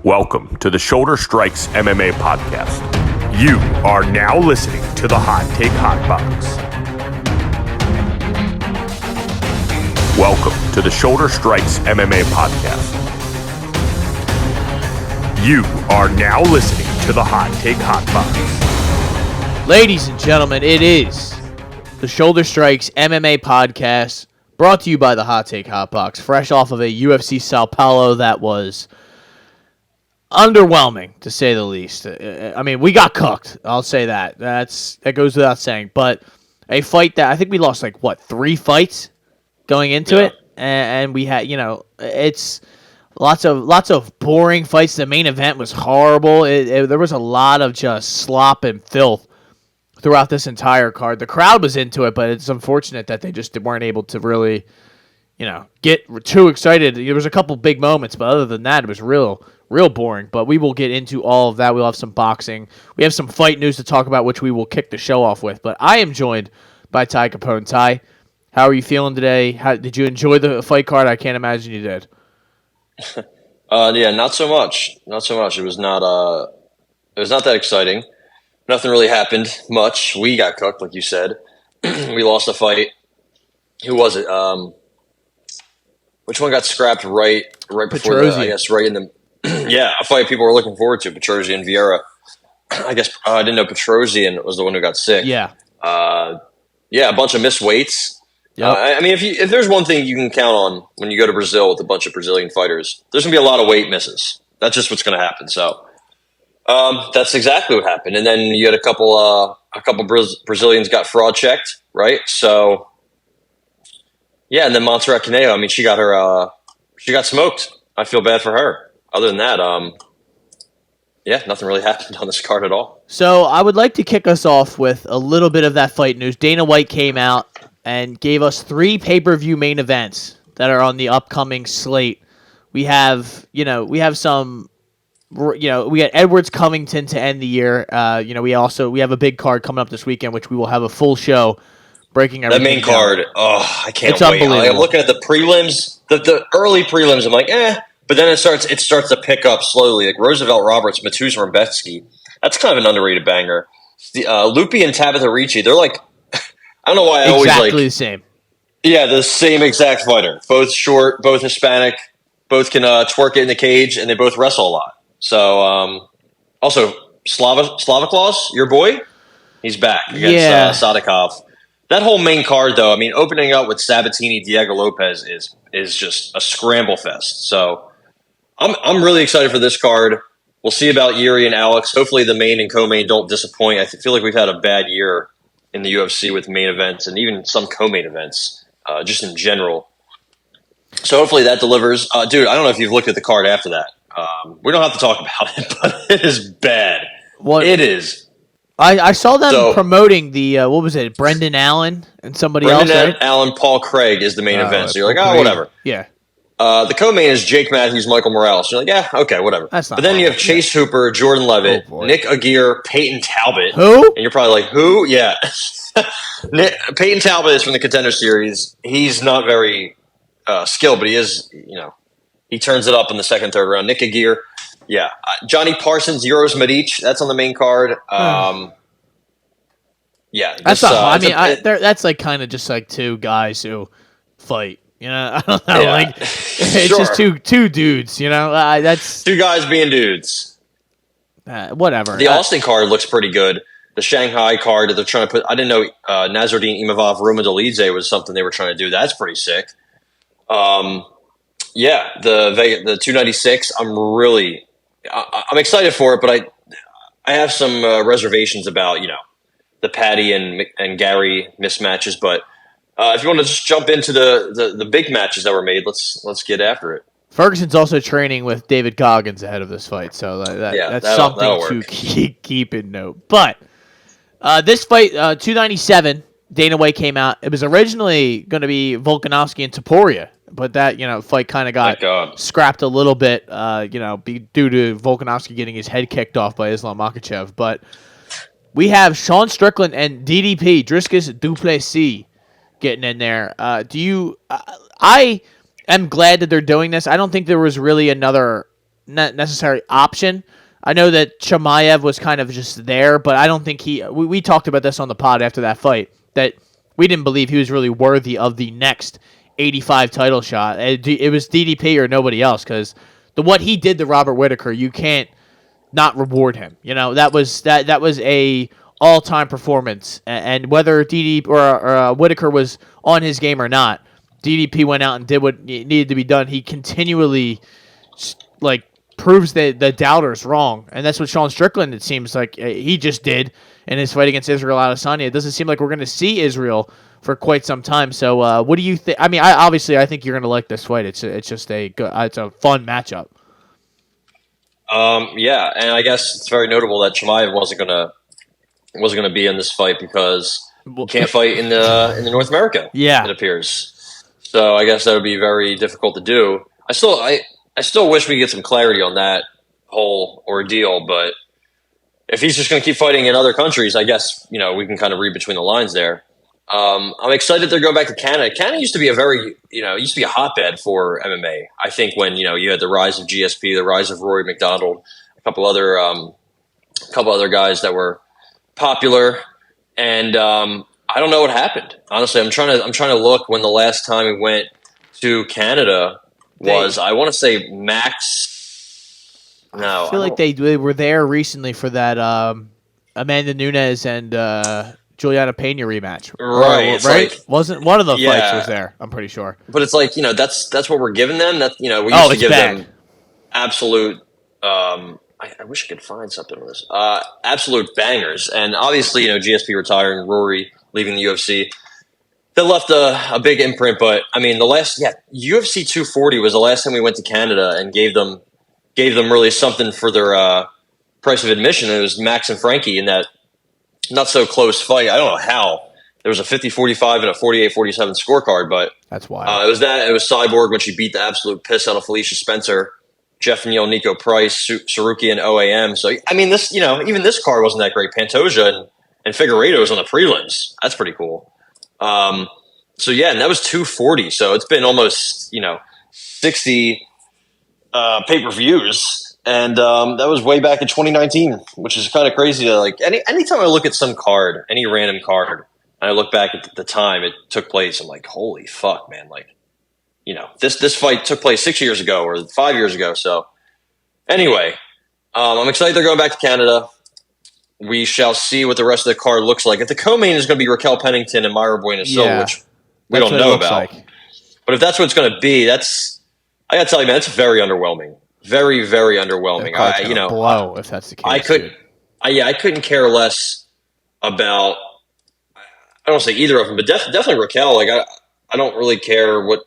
Welcome to the Shoulder Strikes MMA Podcast. You are now listening to the Hot Take Hot Box. Welcome to the Shoulder Strikes MMA Podcast. You are now listening to the Hot Take Hot Box. Ladies and gentlemen, it is the Shoulder Strikes MMA Podcast, brought to you by the Hot Take Hot Box, fresh off of a UFC Sao Paulo that was underwhelming, to say the least. I mean, we got cooked. I'll say that. That goes without saying. But a fight that I think we lost, 3 fights going into it, and we had, it's lots of boring fights. The main event was horrible. There was a lot of just slop and filth throughout this entire card. The crowd was into it, but it's unfortunate that they just weren't able to really, get too excited. There was a couple big moments, but other than that, it was real boring. But we will get into all of that. We'll have some boxing. We have some fight news to talk about, which we will kick the show off with. But I am joined by Ty Capone. Ty, how are you feeling today? Did you enjoy the fight card? I can't imagine you did. Yeah, not so much. Not so much. It was not that exciting. Nothing really happened much. We got cooked, like you said. We lost a fight. Who was it? Which one got scrapped right before right in the yeah, a fight people were looking forward to, Petrosian and Vieira. I guess I didn't know Petrosian was the one who got sick. Yeah. A bunch of missed weights. Yep. I mean, if there's one thing you can count on when you go to Brazil with a bunch of Brazilian fighters, there's going to be a lot of weight misses. That's just what's going to happen. So that's exactly what happened. And then you had a couple Brazilians got fraud checked, right? So yeah, and then Montserrat Caneo, I mean, she got smoked. I feel bad for her. Other than that, nothing really happened on this card at all. So I would like to kick us off with a little bit of that fight news. Dana White came out and gave us 3 pay-per-view main events that are on the upcoming slate. We have some, we got Edwards Covington to end the year. We have a big card coming up this weekend, which we will have a full show breaking everything That main down. card, I can't It's wait. unbelievable. I'm looking at the prelims, the early prelims. I'm like, but then it starts to pick up slowly. Like Roosevelt Roberts, Mateusz Rebecki. That's kind of an underrated banger. Lupi and Tabitha Ricci, they're like, I don't know why I always like exactly the same. Yeah, the same exact fighter. Both short, both Hispanic, both can twerk it in the cage, and they both wrestle a lot. So, also Slavaklaus, your boy, he's back against Sadikov. That whole main card, though, I mean, opening up with Sabatini, Diego Lopez is just a scramble fest. So, I'm really excited for this card. We'll see about Yuri and Alex. Hopefully, the main and co-main don't disappoint. I feel like we've had a bad year in the UFC with main events and even some co-main events, just in general. So hopefully that delivers. Dude, I don't know if you've looked at the card after that. We don't have to talk about it, but it is bad. What it is. I saw them promoting the what was it? Brendan Allen and somebody else. Right? Allen, Paul Craig is the main event. So you're like, whatever. Yeah. The co-main is Jake Matthews, Michael Morales. You're like, yeah, okay, whatever. That's not but then you have Chase Hooper, Jordan Leavitt, Nick Aguirre, Peyton Talbot. Who? And you're probably like, who? Yeah. Peyton Talbot is from the Contender Series. He's not very skilled, but he is, he turns it up in the second, third round. Nick Aguirre. Yeah. Johnny Parsons, Euros Medic. That's on the main card. Yeah. That's that's like kind of just like 2 guys who fight. I don't know. Yeah. It's just two dudes. That's 2 guys being dudes. Whatever. The Austin card looks pretty good. The Shanghai card that they're trying to put. I didn't know Nasruddin Imavov Rumadolidze was something they were trying to do. That's pretty sick. The 296. I'm excited for it, but I have some reservations about the Patty and Gary mismatches. But if you want to just jump into the big matches that were made, let's get after it. Ferguson's also training with David Goggins ahead of this fight, so that's something to keep in note. But this fight, 297, Dana White came out. It was originally going to be Volkanovski and Topuria, but that fight kind of got scrapped a little bit, due to Volkanovski getting his head kicked off by Islam Makhachev. But we have Sean Strickland and DDP, Dricus du Plessis, getting in there. I am glad that they're doing this. I don't think there was really another necessary option. I know that Chimaev was kind of just there, but I don't think we talked about this on the pod after that fight, that we didn't believe he was really worthy of the next 85 title shot. It was DDP or nobody else, because what he did to Robert Whitaker, you can't not reward him. That was a all-time performance, and whether DDP or Whitaker was on his game or not, DDP went out and did what needed to be done. He continually proves the doubters wrong, and that's what Sean Strickland, it seems like, he just did in his fight against Israel Adesanya. It doesn't seem like we're going to see Israel for quite some time. So what do you think? I mean, I think you're going to like this fight. It's just it's a fun matchup. Yeah, and I guess it's very notable that Chimaev wasn't gonna be in this fight because he can't fight in the North America. Yeah, it appears. So I guess that would be very difficult to do. I still wish we could get some clarity on that whole ordeal, but if he's just going to keep fighting in other countries, I guess, we can kind of read between the lines there. I'm excited they're going back to Canada. Canada used to be a hotbed for MMA. I think when, you had the rise of GSP, the rise of Rory McDonald, a couple other guys that were popular, and I don't know what happened. Honestly, I'm trying to look when the last time we went to Canada was. I want to say Max. No, I feel like they were there recently for that Amanda Nunes and Juliana Pena rematch. Right, right? Wasn't one of the fights was there? I'm pretty sure. But it's like, that's what we're giving them. That we used to give them absolute. I wish I could find something with this. Absolute bangers, and obviously, GSP retiring, Rory leaving the UFC. That left a big imprint, but I mean, UFC 240 was the last time we went to Canada and gave them really something for their price of admission. It was Max and Frankie in that not so close fight. I don't know how there was a 50-45 and a 48-47 scorecard, but that's wild. It was Cyborg when she beat the absolute piss out of Felicia Spencer, Jeff Neal, Nico Price, Saruki, and OAM. So I mean, this even this card wasn't that great. Pantoja and Figueiredo was on the prelims. That's pretty cool. So yeah, and that was 240. So it's been almost 60 pay-per-views, and that was way back in 2019, which is kind of crazy. To anytime I look at some card, any random card, and I look back at the time it took place, I'm like, holy fuck, man! This fight took place 6 years ago or 5 years ago. So anyway, I'm excited they're going back to Canada. We shall see what the rest of the card looks like. If the co-main is going to be Raquel Pennington and Mayra Bueno Silva, which we don't know about. Like. But if that's what it's going to be, I got to tell you, man, it's very underwhelming. Very, very underwhelming. Blow if that's the case. I couldn't care less about. I don't say either of them, but definitely Raquel. I don't really care what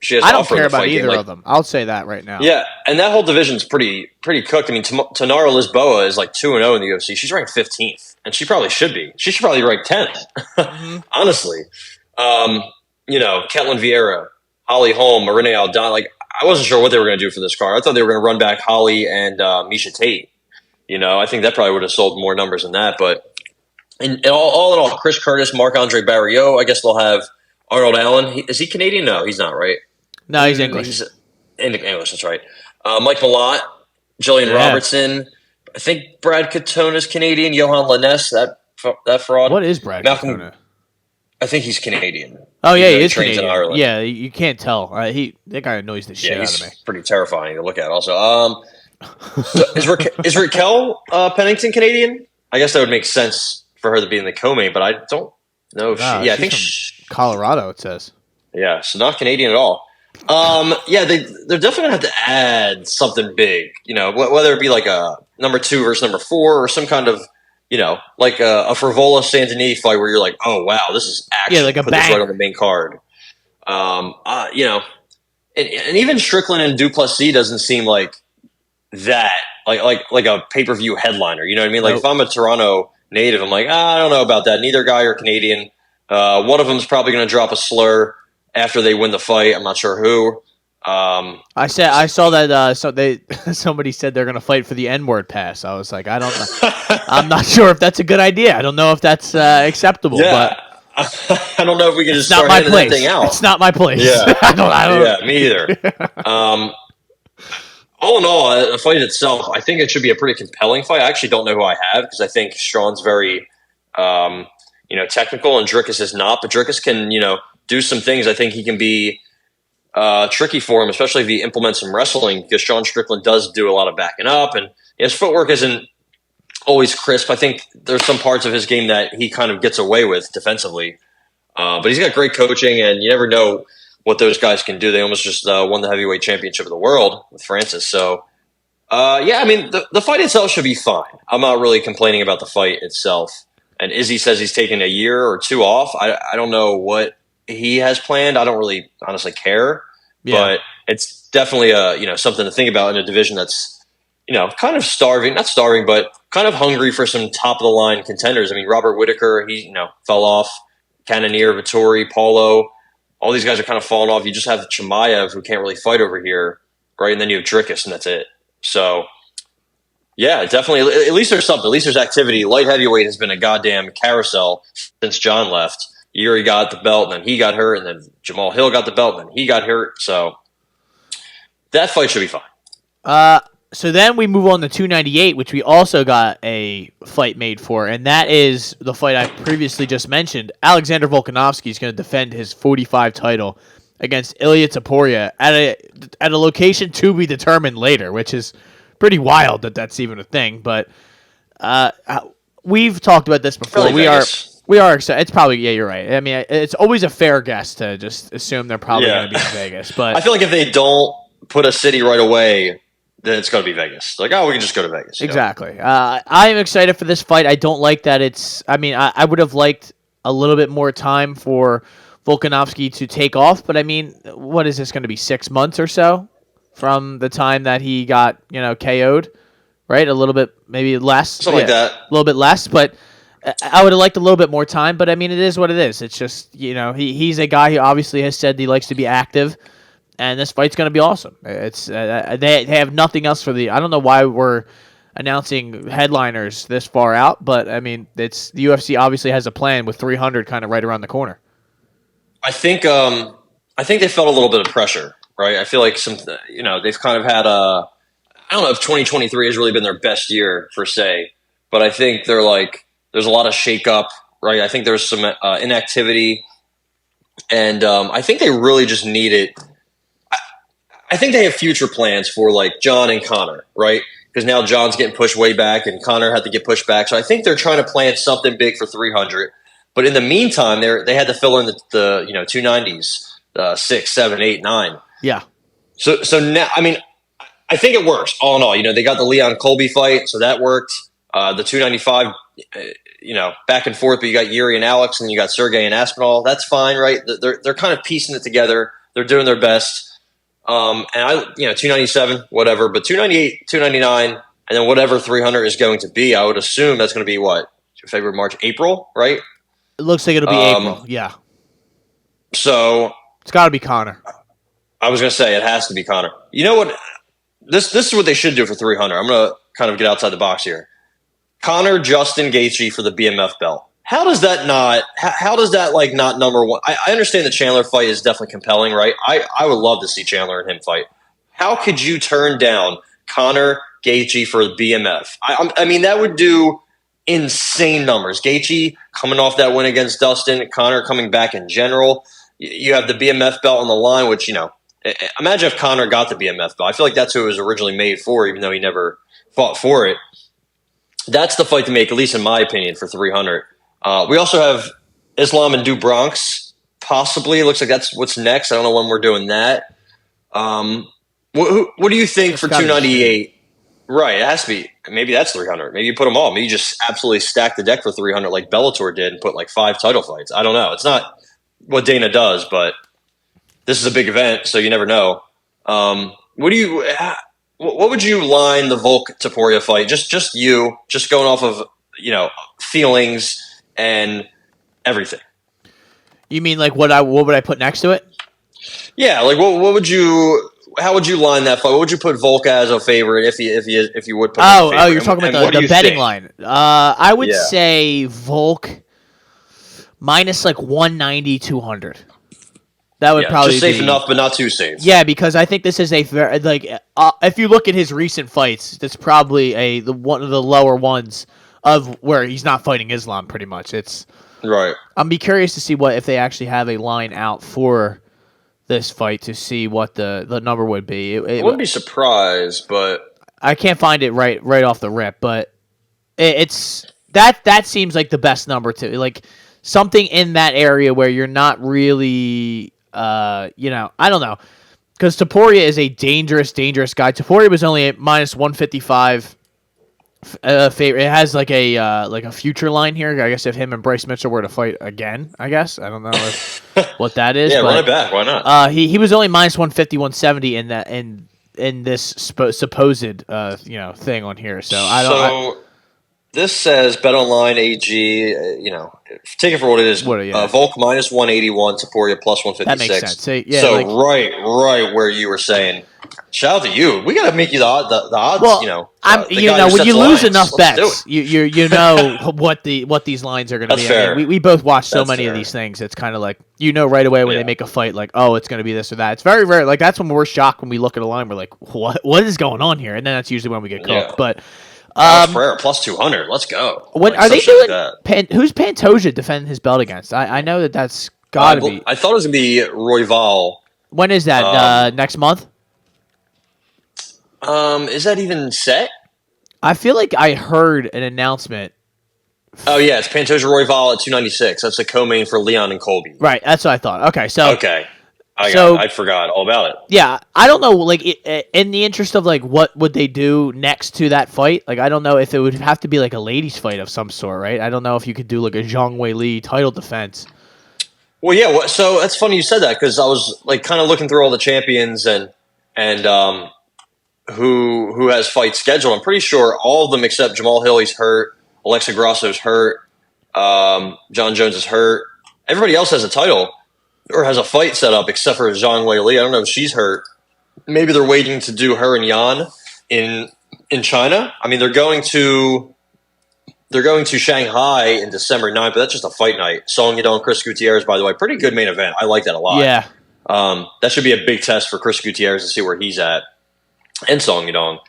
she has to offer. I don't care about either of them. I'll say that right now. Yeah, and that whole division's pretty cooked. I mean, Tanara Lisboa is 2-0 in the UFC. She's ranked 15th, and she probably should be. She should probably rank 10th, honestly. Ketlin Vieira, Holly Holm, Marina Aldana. I wasn't sure what they were going to do for this card. I thought they were going to run back Holly and Misha Tate. I think that probably would have sold more numbers than that. But all in all, Chris Curtis, Marc-Andre Barriot. I guess they'll have Arnold Allen. Is he Canadian? No, he's not, right? No, he's English. He's English, that's right. Mike Malott, Jillian Robertson. I think Brad Katona is Canadian. Johan Laness, that fraud. What is Brad Katona? I think he's Canadian. Oh, yeah, he is Canadian. In Ireland. Yeah, you can't tell. That guy annoys the shit out of me. Pretty terrifying to look at also. Is Raquel Pennington Canadian? I guess that would make sense for her to be in the co-main, but I don't know if she... Yeah, I think from Colorado, it says. Yeah, so not Canadian at all. They're definitely gonna have to add something big, whether it be a number 2 versus number 4 or some kind of, a Frivola Saint Denis fight where you're like, oh wow, this is actually put this right on the main card. And even Strickland and Duplessis doesn't seem like that, like a pay-per-view headliner. You know what I mean? If I'm a Toronto native, I'm like, I don't know about that. Neither guy are Canadian. One of them is probably going to drop a slur after they win the fight. I'm not sure who. I saw that somebody said they're going to fight for the N-word pass. I was like, I don't know. I'm not sure if that's a good idea. I don't know if that's acceptable. Yeah. But I don't know if we can just start handing that thing out. It's not my place. Yeah. I don't. Yeah, me either. All in all, the fight itself, I think it should be a pretty compelling fight. I actually don't know who I have because I think Sean's very, technical and Drickus is not. But Drickus can, do some things. I think he can be tricky for him, especially if he implements some wrestling because Sean Strickland does do a lot of backing up and his footwork isn't always crisp. I think there's some parts of his game that he kind of gets away with defensively. But he's got great coaching, and you never know what those guys can do. They almost just won the heavyweight championship of the world with Francis. So, the fight itself should be fine. I'm not really complaining about the fight itself. And Izzy says he's taking a year or two off. I don't know what he has planned. I don't really honestly care. Yeah. But it's definitely something to think about in a division that's kind of starving, not starving, but kind of hungry for some top-of-the-line contenders. I mean, Robert Whitaker, he, fell off. Cannonier, Vittori, Paulo, all these guys are kind of falling off. You just have Chimaev, who can't really fight over here, right? And then you have Drickus, and that's it. So, yeah, definitely. At least there's something. At least there's activity. Light heavyweight has been a goddamn carousel since John left. Yuri got the belt, and then he got hurt, and then Jamal Hill got the belt, and then he got hurt. So, that fight should be fine. So then we move on to 298, which we also got a fight made for, and that is the fight I previously just mentioned. Alexander Volkanovski is going to defend his 45 title against Ilia Topuria at a location to be determined later, which is pretty wild that that's even a thing. But we've talked about this before. Probably We are excited. It's probably, yeah, you're right. I mean, it's always a fair guess to just assume they're probably going to be in Vegas. But I feel like if they don't put a city right away, then it's going to be Vegas. Like, we can just go to Vegas. Exactly. I am excited for this fight. I don't like that it's... I mean, I would have liked a little bit more time for Volkanovski to take off, but I mean, what is this going to be, 6 months or so from the time that he got, KO'd, right? A little bit, maybe less. Something like that. A little bit less, but I would have liked a little bit more time, but I mean, it is what it is. It's just, he's a guy who obviously has said he likes to be active. And this fight's going to be awesome. It's they have nothing else for the... I don't know why we're announcing headliners this far out, but, I mean, it's the UFC obviously has a plan with 300 kind of right around the corner. I think they felt a little bit of pressure, right? I feel like they've kind of had I don't know if 2023 has really been their best year, per se, but I think they're like... There's a lot of shakeup, right? I think there's some inactivity, and I think they really just need it... I think they have future plans for like John and Connor, right? Because now John's getting pushed way back and Connor had to get pushed back. So I think they're trying to plan something big for 300. But in the meantime, they had to fill in the 290s, 6, 7, 8, 9. Yeah. So now, I mean, I think it works all in all. They got the Leon Colby fight, so that worked. The 295, back and forth, but you got Yuri and Alex and you got Sergey and Aspinall. That's fine, right? They're kind of piecing it together. They're doing their best. 297, whatever, but 298, 299, and then whatever 300 is going to be, I would assume that's going to be what? February, March, April, right? It looks like it'll be April, yeah. So it's got to be Connor. I was going to say it has to be Connor. You know what? This is what they should do for 300. I'm going to kind of get outside the box here. Connor, Justin Gaethje for the BMF belt. How does that not number one? I understand the Chandler fight is definitely compelling, right? I would love to see Chandler and him fight. How could you turn down Connor Gaethje for the BMF? I mean, that would do insane numbers. Gaethje coming off that win against Dustin, Connor coming back in general. You have the BMF belt on the line, which, imagine if Connor got the BMF belt. I feel like that's who it was originally made for, even though he never fought for it. That's the fight to make, at least in my opinion, for 300. We also have Islam and Du Bronx, possibly. It looks like that's what's next. I don't know when we're doing that. What do you think for 298? Right, it has to be. Maybe that's 300. Maybe you put them all. Maybe you just absolutely stack the deck for 300 like Bellator did and put like 5 title fights. I don't know. It's not what Dana does, but this is a big event, so you never know. What would you line the Volk Topuria fight? Just going off of feelings and everything. You mean like what would I put next to it? Yeah, like what would you? How would you line that fight? What would you put Volk as a favorite if you would put? Oh, you're talking about the betting line. I would say Volk minus like 190, 200. That would probably just safe be enough, but not too safe. Yeah, because I think this is a very if you look at his recent fights, that's probably one of the lower ones of where he's not fighting Islam. Pretty much, it's right. I'm be curious to see if they actually have a line out for this fight to see what the number would be. I wouldn't be surprised, but I can't find it right off the rip. But it's that seems like the best number to like something in that area where you're not really. I don't know, because Topuria is a dangerous guy. Topuria was only at minus 155 favorite. It has like a future line here. I guess if him and Bryce Mitchell were to fight again, I guess I don't know what that is. Yeah, but, run it back. Why not? He was only minus 150, 170 in that in this supposed thing on here. So I don't. So this says BetOnline AG. Take it for what it is. Volk minus 181, Topuria plus 156. That makes sense. So right where you were saying. Shout out to you. We got to make you the odds. Well, when you lose enough bets, you know what these lines are going to be. Fair. I mean, we both watch so many fair. of these things. It's kind of like right away when they make a fight, like, oh, it's going to be this or that. It's very rare. Like that's when we're shocked when we look at a line. We're like, what is going on here? And then that's usually when we get cooked. But Pereira plus 200. Let's go. What are they doing? Who's Pantoja defending his belt against? I know that's got to be. I thought it was going to be Royval. When is that? Next month? Is that even set? I feel like I heard an announcement. Oh yeah, it's Pantoja Royval at 296. That's the co-main for Leon and Colby. Right, that's what I thought. Okay, I forgot all about it. Yeah, I don't know. Like, in the interest of like, what would they do next to that fight? Like, I don't know if it would have to be like a ladies' fight of some sort, right? I don't know if you could do like a Zhang Weili title defense. Well, yeah. So that's funny you said that because I was like kind of looking through all the champions and who has fights scheduled. I'm pretty sure all of them except Jamal Hill, he's hurt. Alexa Grasso's hurt. John Jones is hurt. Everybody else has a title or has a fight set up except for Zhang Weili. I don't know if she's hurt. Maybe they're waiting to do her and Yan in China. I mean, they're going to Shanghai in December 9th, but that's just a fight night. Song Yadong, Chris Gutierrez, by the way, pretty good main event. I like that a lot. Yeah. That should be a big test for Chris Gutierrez to see where he's at. And Song Yadong.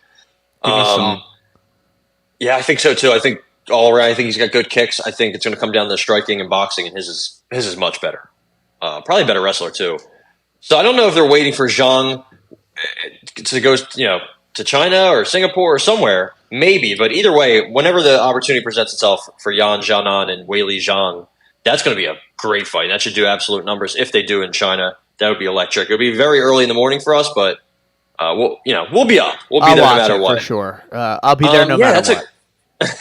Yeah, I think so too. I think all around, I think he's got good kicks. I think it's going to come down to striking and boxing, and his is much better. Probably a better wrestler too. So I don't know if they're waiting for Zhang to go, to China or Singapore or somewhere. Maybe, but either way, whenever the opportunity presents itself for Yan Xiaonan and Weili Zhang, that's going to be a great fight. That should do absolute numbers. If they do in China, that would be electric. It'll be very early in the morning for us, but we'll be up. We'll be there no matter what. For sure. I'll be there no matter what.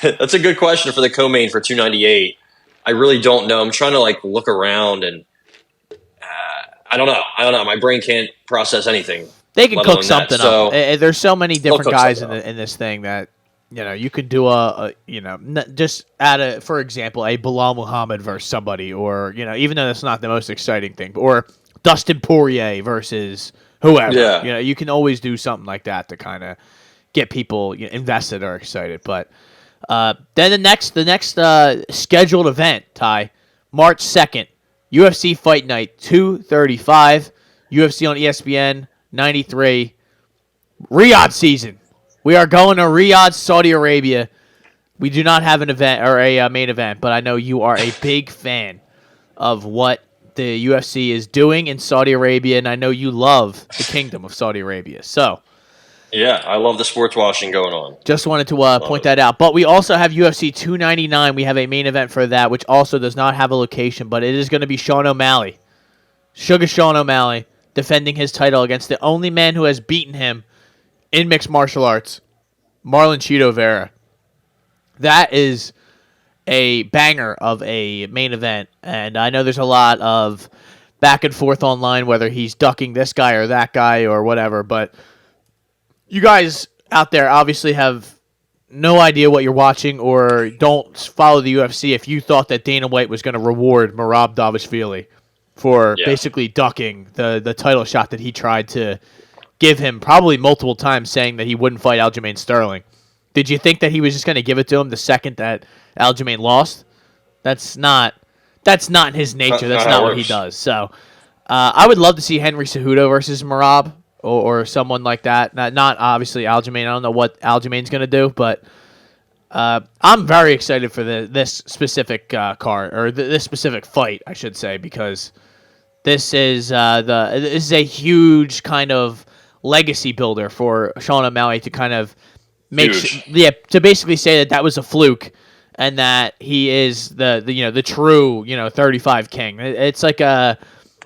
That's a good question for the co-main for 298. I really don't know. I'm trying to look around and I don't know. My brain can't process anything. They can cook something up. There's so many different guys in this thing that you could do just add for example, a Bilal Muhammad versus somebody, or even though that's not the most exciting thing, or Dustin Poirier versus whoever. Yeah. You can always do something like that to kind of get people invested or excited. But then the next scheduled event, Ty, March 2nd, UFC Fight Night 235, UFC on ESPN 93, Riyadh season. We are going to Riyadh, Saudi Arabia. We do not have an event or a main event, but I know you are a big fan of what the UFC is doing in Saudi Arabia, and I know you love the Kingdom of Saudi Arabia. So, yeah, I love the sports washing going on. Just wanted to point that out. But we also have UFC 299. We have a main event for that, which also does not have a location, but it is going to be Sean O'Malley, Sugar Sean O'Malley, defending his title against the only man who has beaten him in mixed martial arts, Marlon Chito Vera. That is a banger of a main event, and I know there's a lot of back and forth online whether he's ducking this guy or that guy or whatever, but you guys out there obviously have no idea what you're watching or don't follow the UFC if you thought that Dana White was going to reward Merab Dvalishvili for basically ducking the title shot that he tried to give him probably multiple times, saying that he wouldn't fight Aljamain Sterling. Did you think that he was just going to give it to him the second that Aljamain lost? That's not in his nature. That's not what he does. So I would love to see Henry Cejudo versus Merab or someone like that. Not obviously Aljamain. I don't know what Aljamain's going to do, but I'm very excited for this specific card, or this specific fight, I should say, because this is a huge kind of legacy builder for Sean O'Malley to kind of to basically say that was a fluke and that he is the true 35 king. It's like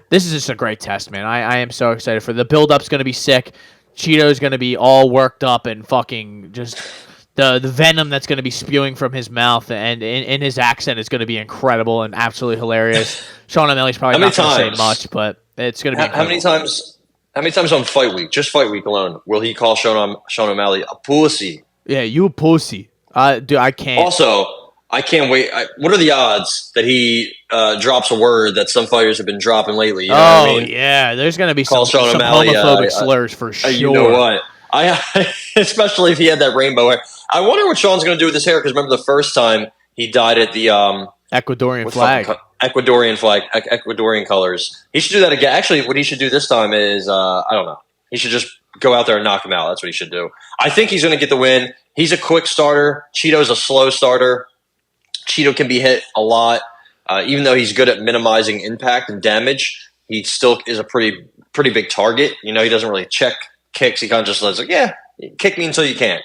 this is just a great test, man. I am so excited for the build-up's going to be sick. Cheeto's going to be all worked up and fucking just the venom that's going to be spewing from his mouth and in his accent is going to be incredible and absolutely hilarious. Sean O'Malley's probably not going to say much, but it's going to be incredible. How many times on Fight Week, just Fight Week alone, will he call Sean O'Malley a pussy? Yeah, you a pussy. Dude, I can't. Also, I can't wait. What are the odds that he drops a word that some fighters have been dropping lately? You know what I mean? Yeah. There's going to be some homophobic slurs for sure. You know what? Especially if he had that rainbow hair. I wonder what Sean's going to do with his hair, because remember the first time he dyed it the Ecuadorian flag. Ecuadorian colors. He should do that again. Actually, what he should do this time is, I don't know. He should just go out there and knock him out. That's what he should do. I think he's going to get the win. He's a quick starter. Cheeto's a slow starter. Cheeto can be hit a lot. Even though he's good at minimizing impact and damage, he still is a pretty big target. He doesn't really check kicks. He kind of just lets kick me until you can't.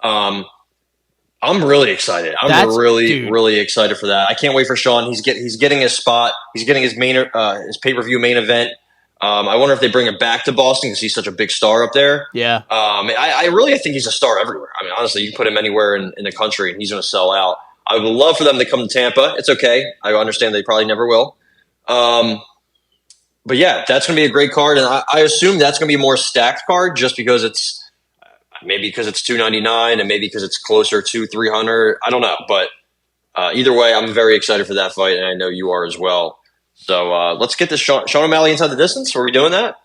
I'm really excited. I'm really excited for that. I can't wait for Sean. He's getting his spot. He's getting his his pay-per-view main event. I wonder if they bring him back to Boston because he's such a big star up there. Yeah. I really think he's a star everywhere. I mean, honestly, you can put him anywhere in the country and he's going to sell out. I would love for them to come to Tampa. It's okay. I understand they probably never will. But yeah, that's going to be a great card. And I assume that's going to be a more stacked card just because it's $299 and maybe because it's closer to 300. I don't know. But either way, I'm very excited for that fight. And I know you are as well. So let's get this Sean O'Malley inside the distance. Are we doing that?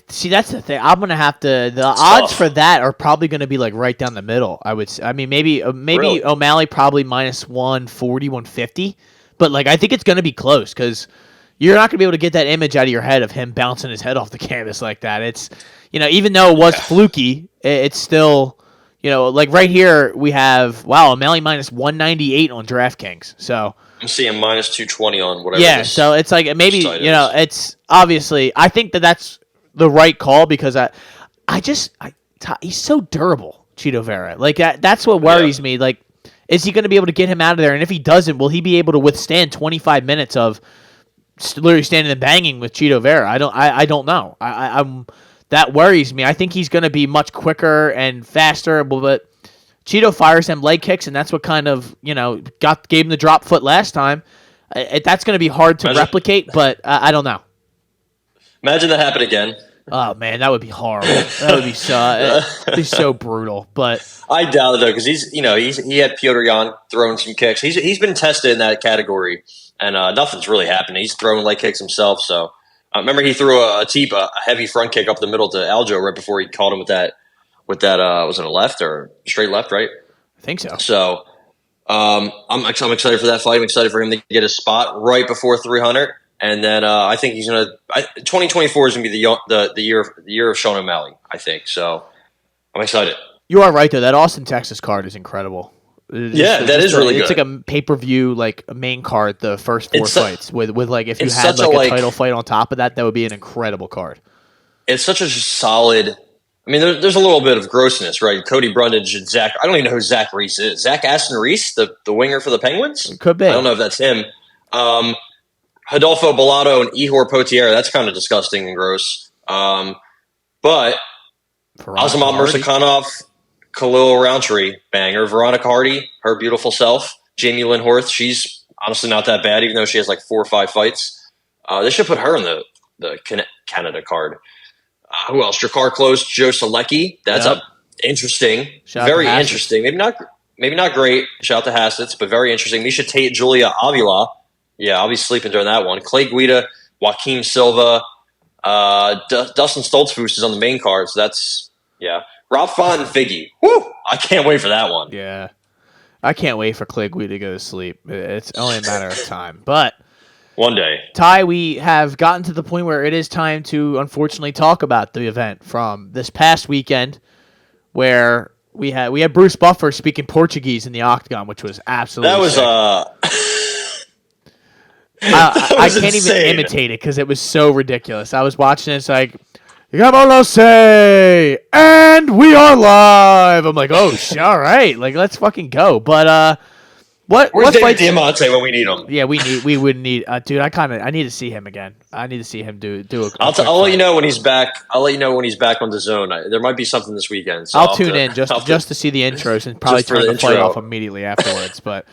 See, that's the thing. I'm gonna have to. The odds for that are probably gonna be like right down the middle. I would. I mean, maybe really? O'Malley probably minus 140, 150. But like, I think it's gonna be close because you're not gonna be able to get that image out of your head of him bouncing his head off the canvas like that. It's even though it was fluky, it's still like right here we have O'Malley minus 198 on DraftKings. So. I'm seeing minus 220 on whatever. Yeah, so it's like maybe it's obviously I think that's the right call because he's so durable, Cheeto Vera. Like that's what worries me. Like, is he going to be able to get him out of there? And if he doesn't, will he be able to withstand 25 minutes of literally standing and banging with Cheeto Vera? I don't know. I'm that worries me. I think he's going to be much quicker and faster, but. Cheeto fires him leg kicks, and that's what kind of gave him the drop foot last time. That's going to be hard to replicate, but I don't know. Imagine that happen again. Oh man, that would be horrible. That would be so brutal. But I doubt it though, because he had Piotr Jan throwing some kicks. He's been tested in that category, and nothing's really happened. He's throwing leg kicks himself. So remember, he threw a heavy front kick up the middle to Aljo right before he caught him with that. Was it a left or straight left, right? I think so. So I'm excited for that fight. I'm excited for him to get his spot right before 300. And then I think he's going to 2024 is going to be the year of Sean O'Malley, I think. So I'm excited. You are right, though. That Austin, Texas card is incredible. That is really good. It's like a pay-per-view, like a main card, the first four fights. With like if you had like a title fight on top of that would be an incredible card. It's such a solid... I mean, there's a little bit of grossness, right? Cody Brundage and Zach. I don't even know who Zach Reese is. Zach Aston Reese, the winger for the Penguins? It could be. I don't know if that's him. Rodolfo Bellato and Ihor Potier. That's kind of disgusting and gross. But Azamat Murzakanov, Khalil Roundtree, banger. Veronica Hardy, her beautiful self. Jamie Lynn Horth, she's honestly not that bad, even though she has like 4 or 5 fights. They should put her in the Canada card. Who else? Jakar Close, Joe Selecki. That's interesting. Very interesting. Maybe not great. Shout out to Hassets, but very interesting. Misha Tate, Julia Avila. Yeah, I'll be sleeping during that one. Clay Guida, Joaquin Silva, Dustin Stoltzfus is on the main card. So that's Rob Font and Figgy. Woo! I can't wait for that one. Yeah, I can't wait for Clay Guida to go to sleep. It's only a matter of time. But One day. Ty, we have gotten to the point where it is time to unfortunately talk about the event from this past weekend, where we had Bruce Buffer speaking Portuguese in the octagon, which was absolutely That was sick. I can't even imitate it because it was so ridiculous. I was watching it, it's like, say, and we are live. I'm like, oh, all right, like let's fucking go. But where's David Diamante when we need him? Yeah, we would need, dude. I need to see him again. I need to see him do a. I'll let you know when he's back. I'll let you know when he's back on the zone. There might be something this weekend. So I'll tune in just to see the intros and probably turn the fight off immediately afterwards. But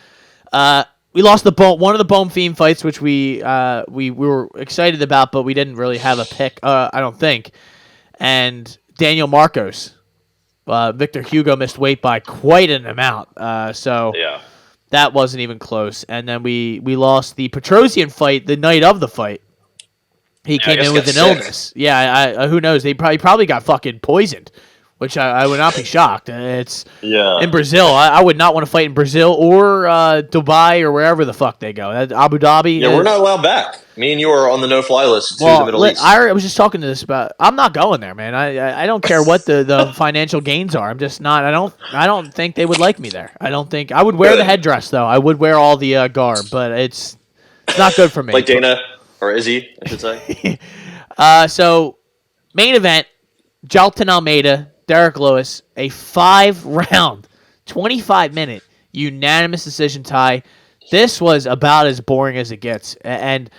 we lost one of the Bone Fiend fights, which we were excited about, but we didn't really have a pick. I don't think. And Daniel Marcos, Victor Hugo missed weight by quite an amount. So yeah. That wasn't even close. And then we lost the Petrosian fight the night of the fight. He came in with an illness. Yeah, who knows? They probably got fucking poisoned, which I would not be shocked. It's in Brazil. I would not want to fight in Brazil or Dubai or wherever the fuck they go. Abu Dhabi. Yeah, we're not allowed back. Me and you are on the no-fly list to the Middle East. I was just talking to this about. I'm not going there, man. I don't care what the financial gains are. I'm just not. I don't think they would like me there. I don't think I would wear the headdress though. I would wear all the garb, but it's not good for me. Like Dana or Izzy, I should say. So main event: Jailton Almeida, Derrick Lewis, a 5-round, 25-minute unanimous decision tie. This was about as boring as it gets, and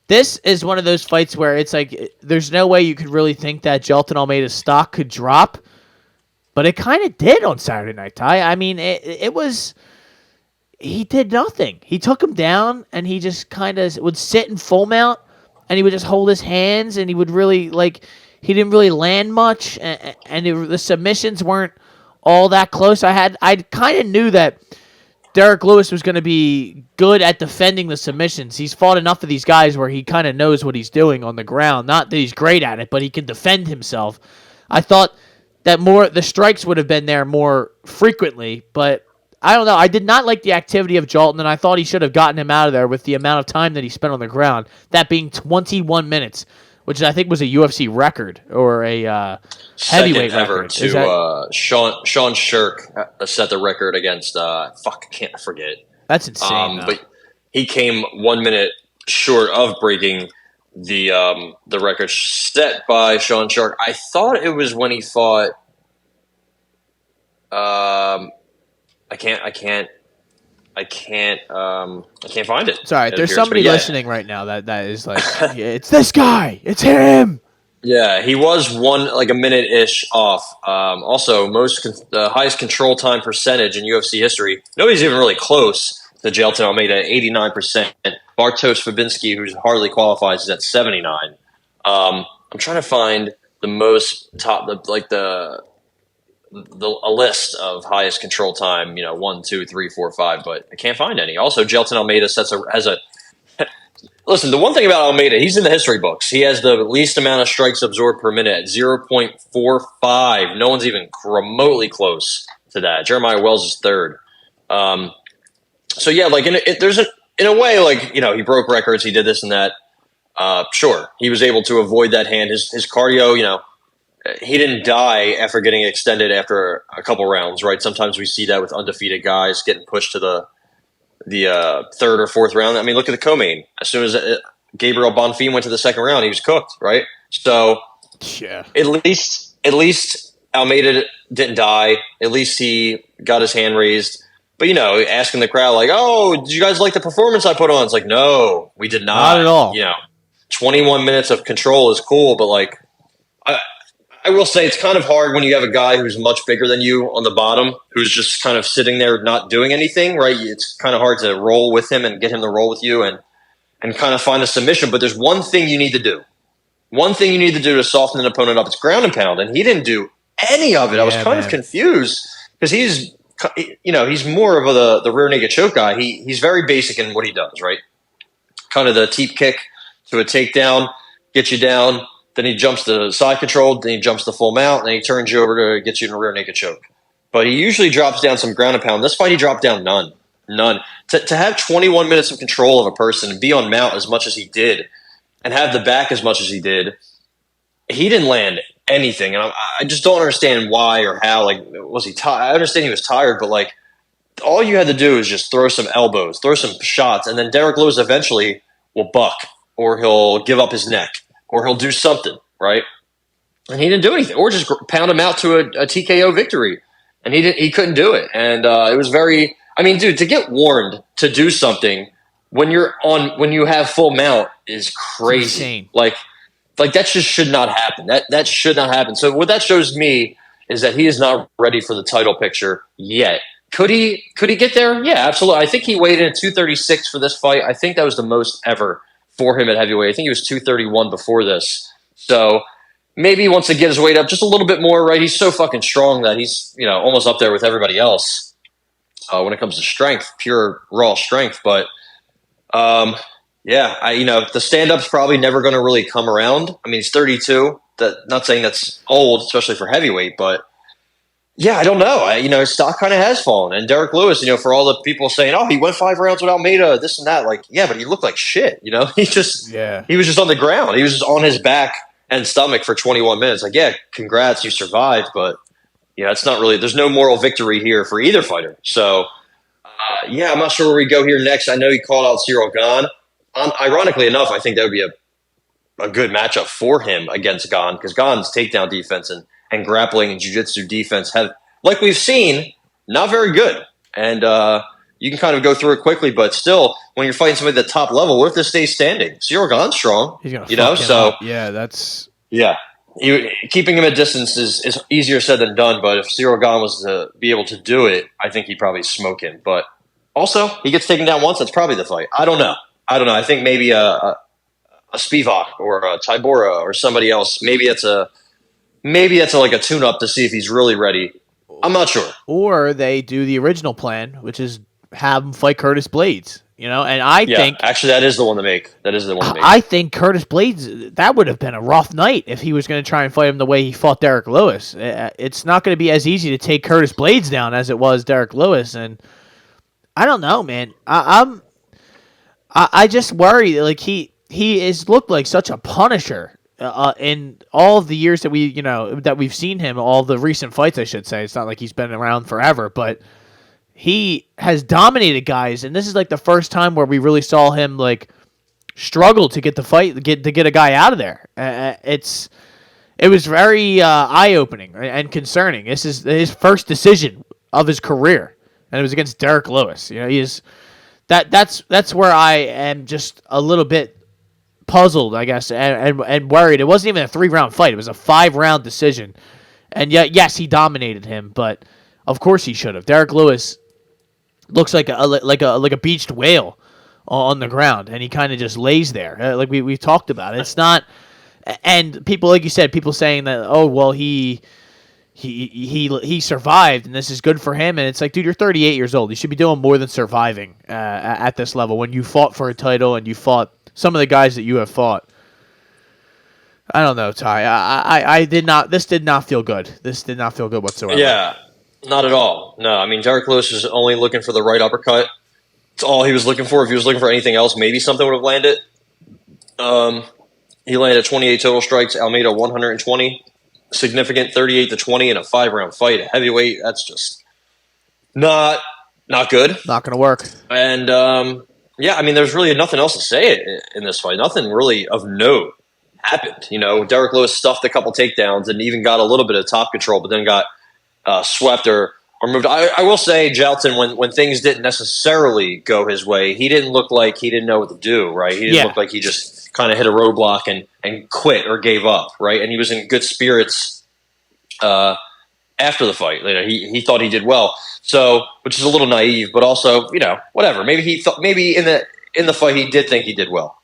this is one of those fights where it's like there's no way you could really think that Jailton Almeida's stock could drop, but it kind of did on Saturday night, Ty. I mean, it was he did nothing. He took him down, and he just kind of would sit in full mount, and he would just hold his hands, and he would really he didn't really land much, and the submissions weren't all that close. I kind of knew that Derrick Lewis was going to be good at defending the submissions. He's fought enough of these guys where he kind of knows what he's doing on the ground. Not that he's great at it, but he can defend himself. I thought that the strikes would have been there more frequently, but I don't know. I did not like the activity of Jailton, and I thought he should have gotten him out of there with the amount of time that he spent on the ground, that being 21 minutes, which I think was a UFC record or a heavyweight ever record. To Sean Shirk set the record against I can't forget. That's insane. But he came 1 minute short of breaking the record set by Sean Shirk. I thought it was when he fought. I can't find it. Sorry, there's somebody listening right now that is like, it's this guy, it's him. Yeah, he was a minute-ish off. Also, highest control time percentage in UFC history. Nobody's even really close to Jailton Almeida, 89%. Bartosz Fabinski, who hardly qualifies, is at 79%. I'm trying to find the most a list of highest control time, 1, 2, 3, 4, 5, but I can't find any. Also, Jailton Almeida listen, the one thing about Almeida, he's in the history books. He has the least amount of strikes absorbed per minute at 0.45. No one's even remotely close to that. Jeremiah Wells is third. So yeah, in a way, he broke records. He did this and that. Sure, he was able to avoid that hand. His cardio, he didn't die after getting extended after a couple rounds, right? Sometimes we see that with undefeated guys getting pushed to the third or fourth round. I mean, look at the co-main. As soon as Gabriel Bonfim went to the second round, he was cooked, right? So, yeah. At least Almeida didn't die. At least he got his hand raised. But asking the crowd "Oh, did you guys like the performance I put on?" It's like, no, we did not. Not at all. 21 minutes of control is cool, but I will say it's kind of hard when you have a guy who's much bigger than you on the bottom, who's just kind of sitting there not doing anything, right? It's kind of hard to roll with him and get him to roll with you and kind of find a submission. But there's one thing you need to do. One thing you need to do to soften an opponent up. It's ground and pound, and he didn't do any of it. I was kind of confused because he's more of the rear naked choke guy. He's very basic in what he does, right? Kind of the teep kick to a takedown, get you down. Then he jumps to side control, then he jumps to full mount, and then he turns you over to get you in a rear naked choke. But he usually drops down some ground and pound. This fight, he dropped down none. None. To have 21 minutes of control of a person and be on mount as much as he did and have the back as much as he did, he didn't land anything. And I just don't understand why or how. Like, was he tired? I understand he was tired, but like, all you had to do is just throw some elbows, throw some shots, and then Derrick Lewis eventually will buck, or he'll give up his neck, or he'll do something, right? And he didn't do anything, or just pound him out to a TKO victory, and he couldn't do it. And it was very. I mean, dude, to get warned to do something when you have full mount is crazy. Like that just should not happen. That should not happen. So what that shows me is that he is not ready for the title picture yet. Could he get there? Yeah, absolutely. I think he weighed in at 236 for this fight. I think that was the most ever for him at heavyweight. I think he was 231 before this. So maybe he wants to get his weight up just a little bit more, right? He's so fucking strong that he's, almost up there with everybody else when it comes to strength, pure raw strength. But the stand-up's probably never going to really come around. I mean, he's 32. Not saying that's old, especially for heavyweight, but yeah, I don't know. His stock kind of has fallen. And Derrick Lewis, for all the people saying, oh, he went 5 rounds with Almeida, this and that. Like, yeah, but he looked like shit. He was just on the ground. He was just on his back and stomach for 21 minutes. Like, yeah, congrats, you survived. But, it's not really – there's no moral victory here for either fighter. So, I'm not sure where we go here next. I know he called out Cyril Gane. Ironically enough, I think that would be a good matchup for him against Gane, because Gane's takedown defense and grappling and jiu-jitsu defense have, like we've seen, not very good. And you can kind of go through it quickly, but still, when you're fighting somebody at the top level, what if this stays standing? Cyril Gane's strong. He's gonna fuck him up. Yeah, that's... Yeah. Keeping him at distance is easier said than done, but if Cyril Gane was to be able to do it, I think he'd probably smoke him. But also, he gets taken down once, that's probably the fight. I don't know. I think maybe a Spivak or a Tybura or somebody else, maybe it's like a tune-up to see if he's really ready. I'm not sure. Or they do the original plan, which is have him fight Curtis Blades. And I think actually that is the one to make. I think Curtis Blades, that would have been a rough night if he was going to try and fight him the way he fought Derrick Lewis. It's not going to be as easy to take Curtis Blades down as it was Derrick Lewis, and I don't know, man. I just worry. Like he has looked like such a punisher. In all of the years that we've seen him, all the recent fights, I should say. It's not like he's been around forever, but he has dominated guys, and this is like the first time where we really saw him like struggle to get the fight, get a guy out of there. It was very eye-opening and concerning. This is his first decision of his career, and it was against Derrick Lewis. That's where I am just a little bit puzzled, I guess, and worried. It wasn't even a 3-round fight. It was a 5-round decision. And yet, yes, he dominated him, but of course he should have. Derrick Lewis looks like a beached whale on the ground, and he kind of just lays there. Like we've talked about. It's not, and people, like you said, people saying that, oh, well, he survived, and this is good for him. And it's like, dude, you're 38 years old. You should be doing more than surviving at this level when you fought for a title and you fought some of the guys that you have fought. I don't know, Ty. I did not. This did not feel good. This did not feel good whatsoever. Yeah, not at all. No, I mean, Derrick Lewis was only looking for the right uppercut. It's all he was looking for. If he was looking for anything else, maybe something would have landed. He landed 28 total strikes. Almeida 120. Significant 38-20 in a 5-round fight. A heavyweight. That's just not good. Not going to work. And I mean, there's really nothing else to say in this fight. Nothing really of note happened. Derrick Lewis stuffed a couple takedowns and even got a little bit of top control, but then got swept or moved. I will say, Jailton, when things didn't necessarily go his way, he didn't look like he didn't know what to do, right? He didn't look like he just kind of hit a roadblock and quit or gave up, right? And he was in good spirits after the fight. He thought he did well, so which is a little naive, but also whatever. Maybe in the fight he did think he did well.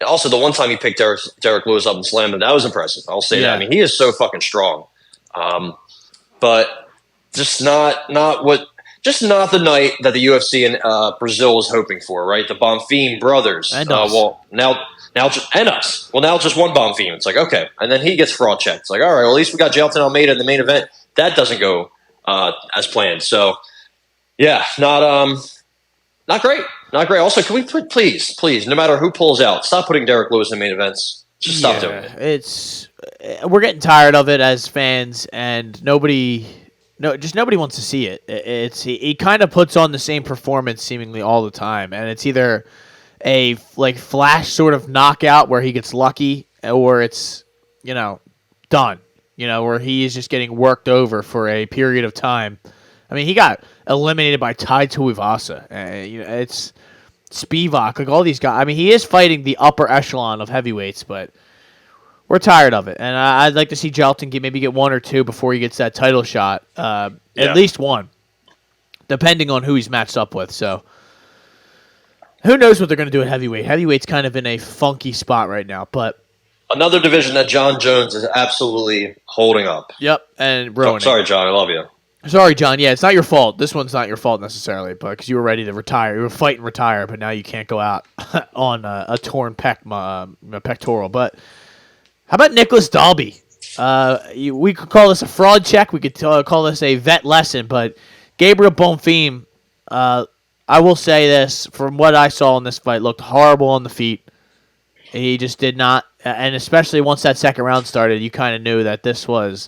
Also, the one time he picked Derrick Lewis up and slammed him, that was impressive. I'll say that. I mean, he is so fucking strong. But just not the night that the UFC in Brazil was hoping for, right? The Bonfim brothers. And us. Now just one Bonfim. It's like, okay. And then he gets fraud checked. It's like, all right, well, at least we got Jailton Almeida in the main event. That doesn't go as planned. So Yeah, not great. Not great. Also, can we please, no matter who pulls out, stop putting Derrick Lewis in main events. Just stop doing it. We're getting tired of it as fans, and nobody wants to see it. He kind of puts on the same performance seemingly all the time, and it's either a flash sort of knockout where he gets lucky, or it's done. Where he is just getting worked over for a period of time. I mean, he got eliminated by Tai Tuivasa. It's Spivak, all these guys. I mean, he is fighting the upper echelon of heavyweights, but we're tired of it. And I'd like to see Jailton maybe get one or two before he gets that title shot. At least one, depending on who he's matched up with. So who knows what they're going to do at heavyweight. Heavyweight's kind of in a funky spot right now, but another division that John Jones is absolutely holding up. Yep, and ruining. Sorry, John. I love you. Sorry, John. Yeah, it's not your fault. This one's not your fault necessarily, but because you were ready to retire, you were fighting retire, but now you can't go out on a torn pectoral. But how about Nicholas Dalby? We could call this a fraud check. We could call this a vet lesson. But Gabriel Bonfim, I will say this: from what I saw in this fight, looked horrible on the feet. He just did not, and especially once that second round started, you kind of knew that this was.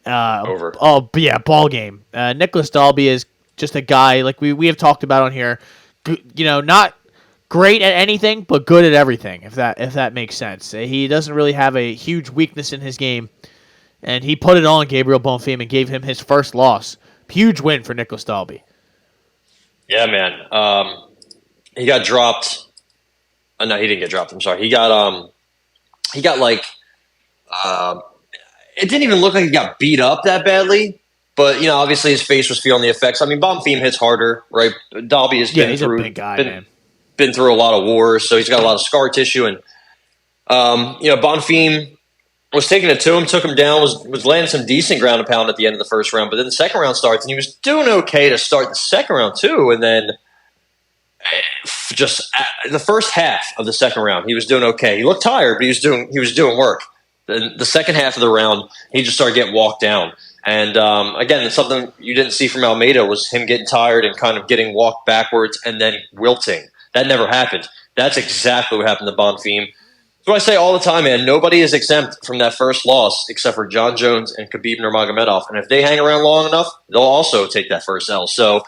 Over. Oh, yeah, ball game. Nicholas Dalby is just a guy like we have talked about on here. Not great at anything, but good at everything. If that makes sense. He doesn't really have a huge weakness in his game, and he put it on Gabriel Bonfim and gave him his first loss. Huge win for Nicholas Dalby. Yeah, man. He got dropped. No, he didn't get dropped. I'm sorry. He got it didn't even look like he got beat up that badly, but obviously his face was feeling the effects. I mean, Bonfim hits harder, right? Dalby has been through, a big guy, man. Been through a lot of wars, so he's got a lot of scar tissue. And Bonfim was taking it to him, took him down, was landing some decent ground and pound at the end of the first round. But then the second round starts, and he was doing okay to start the second round too. And then just the first half of the second round, he was doing okay. He looked tired, but he was doing work. The second half of the round, he just started getting walked down. And again, something you didn't see from Almeida was him getting tired and kind of getting walked backwards and then wilting. That never happened. That's exactly what happened to Bonfim. So I say all the time, man, nobody is exempt from that first loss except for John Jones and Khabib Nurmagomedov. And if they hang around long enough, they'll also take that first L. So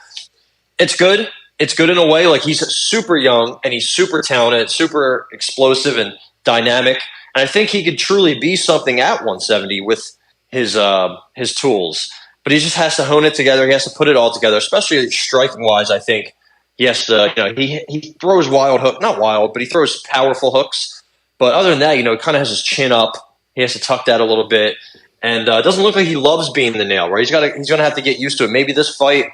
it's good. It's good in a way. Like, he's super young and he's super talented, super explosive and dynamic. And I think he could truly be something at 170 with his tools. But he just has to hone it together. He has to put it all together, especially striking-wise, I think. He has to, he throws not wild, but he throws powerful hooks. But other than that, he kind of has his chin up. He has to tuck that a little bit. And it doesn't look like he loves being the nail, right? He's going to have to get used to it. Maybe this fight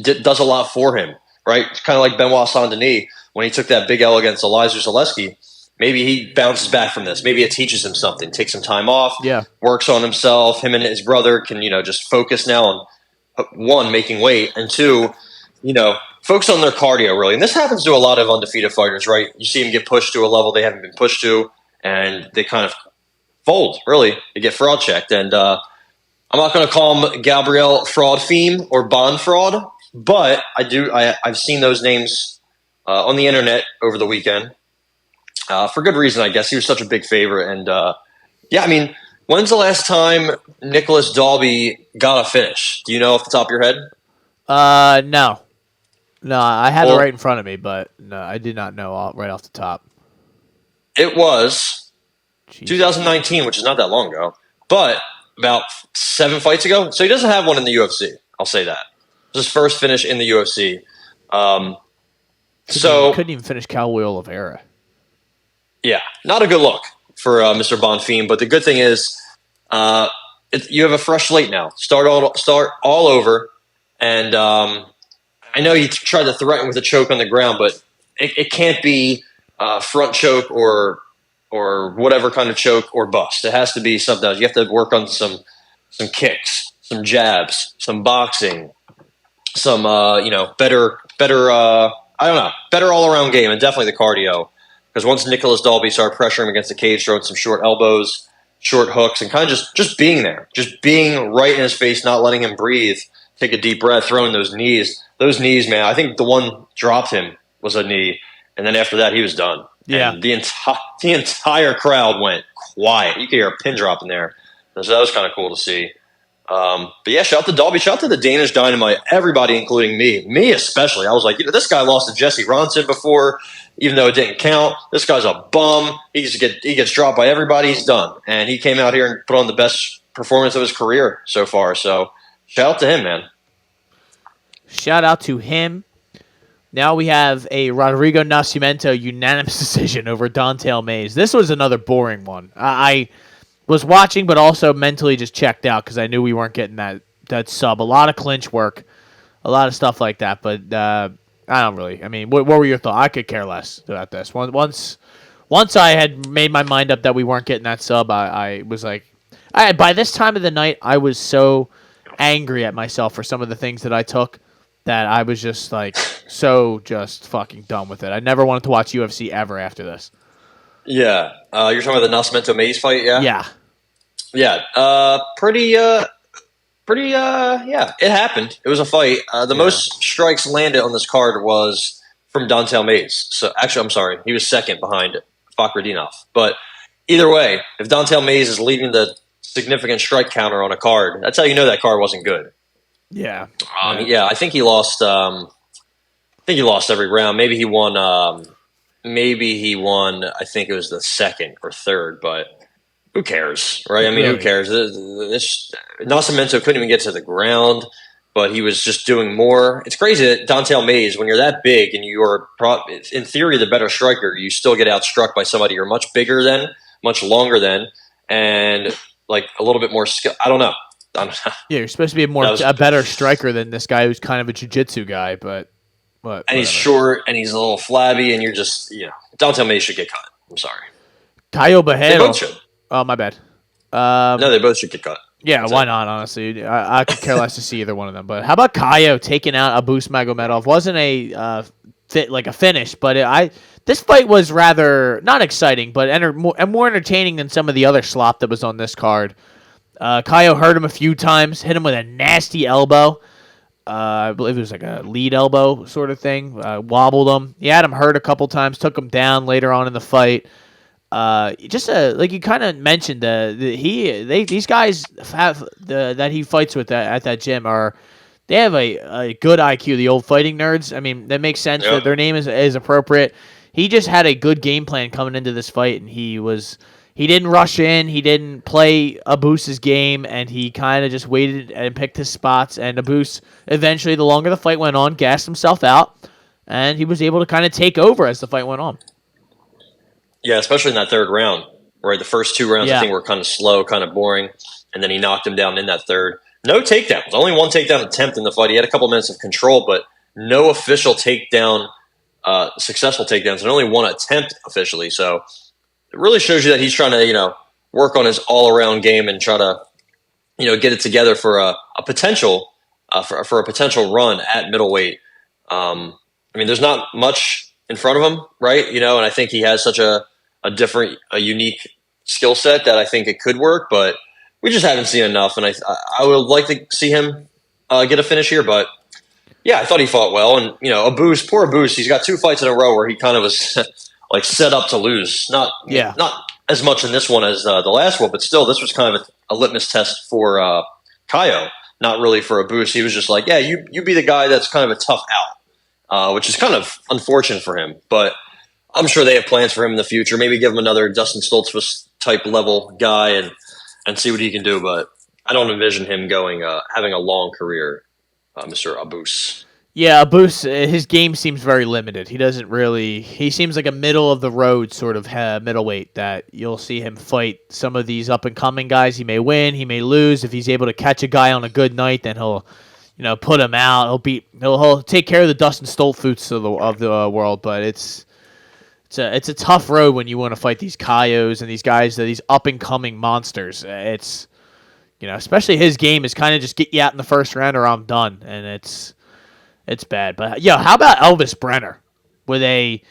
does a lot for him, right? It's kind of like Benoit Saint-Denis when he took that big L against Elizeu Zaleski. Maybe he bounces back from this. Maybe it teaches him something. Takes some time off. Yeah. Works on himself. Him and his brother can, just focus now on, one, making weight, and two, focus on their cardio, really. And this happens to a lot of undefeated fighters, right? You see them get pushed to a level they haven't been pushed to, and they kind of fold, really. They get fraud checked. And I'm not going to call him Gabriel Fraud Feme or Bond Fraud, but I've seen those names on the internet over the weekend. For good reason, I guess. He was such a big favorite. And, when's the last time Nicholas Dalby got a finish? Do you know off the top of your head? No. No, I had it right in front of me, but no, I did not know right off the top. It was 2019, which is not that long ago, but about 7 fights ago. So he doesn't have one in the UFC. I'll say that. It was his first finish in the UFC. Couldn't even finish Cowboy Oliveira. Yeah, not a good look for Mr. Bonfim. But the good thing is, you have a fresh slate now. Start all over. And I know you tried to threaten with a choke on the ground, but it can't be front choke or whatever kind of choke or bust. It has to be something else. You have to work on some kicks, some jabs, some boxing, some better all around game, and definitely the cardio. Because once Nicholas Dalby started pressuring him against the cage, throwing some short elbows, short hooks, and kind of just being there, just being right in his face, not letting him breathe, take a deep breath, throwing those knees. Those knees, man, I think the one dropped him was a knee. And then after that, he was done. Yeah. And the entire crowd went quiet. You could hear a pin drop in there. So that was kind of cool to see. But yeah, shout out to Dalby. Shout out to the Danish Dynamite. Everybody, including me. Me especially. I was like, this guy lost to Jesse Ronson before, even though it didn't count. This guy's a bum. He gets dropped by everybody. He's done. And he came out here and put on the best performance of his career so far. So shout out to him, man. Shout out to him. Now we have a Rodrigo Nascimento unanimous decision over Dante Almeida. This was another boring one. I was watching, but also mentally just checked out because I knew we weren't getting that sub. A lot of clinch work, a lot of stuff like that. But I don't really. I mean, what were your thoughts? I could care less about this. Once I had made my mind up that we weren't getting that sub, I was like, by this time of the night, I was so angry at myself for some of the things that I took that I was just like just fucking done with it. I never wanted to watch UFC ever after this. Yeah. You're talking about the Nascimento Mays fight, yeah? Yeah. Yeah. Yeah. It happened. It was a fight. The most strikes landed on this card was from Dante Almeida. So, actually, I'm sorry. He was second behind Fakhretdinov. But either way, if Dante Almeida is leading the significant strike counter on a card, that's how you know that card wasn't good. Yeah. Yeah, I think he lost. I think he lost every round. Maybe he won. I think it was the second or third, but who cares, right? I mean, who cares? This Nascimento couldn't even get to the ground, but he was just doing more. It's crazy that Dante Almeida, when you're that big and you are, in theory, the better striker, you still get outstruck by somebody you're much bigger than, much longer than, and like a little bit more skill. I don't know. Yeah, you're supposed to be a better striker than this guy who's kind of a jiu-jitsu guy, but and he's short and he's a little flabby, and you're just Dante Almeida should get cut. I'm sorry. Caio Barrero. They both should. Oh, my bad. No, they both should get cut. Yeah, why not? Honestly, I could care less to see either one of them. But how about Caio taking out Abus Magomedov? Wasn't a finish, but this fight was rather not exciting, but more entertaining than some of the other slop that was on this card. Caio hurt him a few times, hit him with a nasty elbow. I believe it was like a lead elbow sort of thing. Wobbled him. He had him hurt a couple times, took him down later on in the fight. Like you kind of mentioned, these guys that he fights with at that gym they have a good IQ. The old fighting nerds. I mean, that makes sense. That their name is appropriate. He just had a good game plan coming into this fight, and he didn't rush in. He didn't play Abus's game, and he kind of just waited and picked his spots. And Abus, eventually, the longer the fight went on, gassed himself out, and he was able to kind of take over as the fight went on. Yeah, especially in that third round, right? The first two rounds, I think, were kind of slow, kind of boring, and then he knocked him down in that third. No takedowns. Only one takedown attempt in the fight. He had a couple minutes of control, but no official takedown, successful takedowns, and only one attempt officially. So it really shows you that he's trying to, work on his all-around game and try to, get it together for a potential for a potential run at middleweight. I mean, there's not much in front of him, right? And I think he has such a unique skill set that I think it could work, but we just haven't seen enough. And I would like to see him get a finish here, but yeah, I thought he fought well. And poor Abus, he's got two fights in a row where he kind of was like set up to lose. Not as much in this one as the last one, but still, this was kind of a litmus test for Caio, not really for Abus. He was just like, yeah, you be the guy that's kind of a tough out, which is kind of unfortunate for him. But I'm sure they have plans for him in the future. Maybe give him another Dustin Stoltzfus type level guy and see what he can do. But I don't envision him having a long career, Mr. Abus. Yeah, Abus, his game seems very limited. He seems like a middle of the road sort of middleweight that you'll see him fight some of these up and coming guys. He may win, he may lose. If he's able to catch a guy on a good night, then he'll put him out. He'll take care of the Dustin Stoltzfus of the world, but it's a tough road when you want to fight these Caios and these guys, these up and coming monsters. It's especially his game is kind of just get you out in the first round or I'm done, and it's bad. But how about Elvis Brenner with a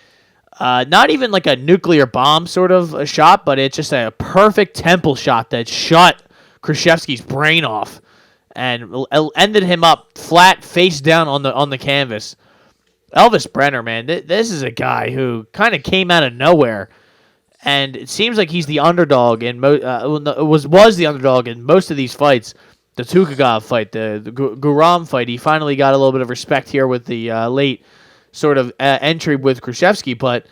not even like a nuclear bomb sort of a shot, but it's just a perfect temple shot that shut Krzyzewski's brain off. and ended him up flat, face down on the canvas. Elvis Brenner, man, this is a guy who kind of came out of nowhere, and it seems like he's the underdog in was the underdog in most of these fights. The Tukagov fight, the Guram fight, he finally got a little bit of respect here with the late sort of entry with Khrushchevsky, but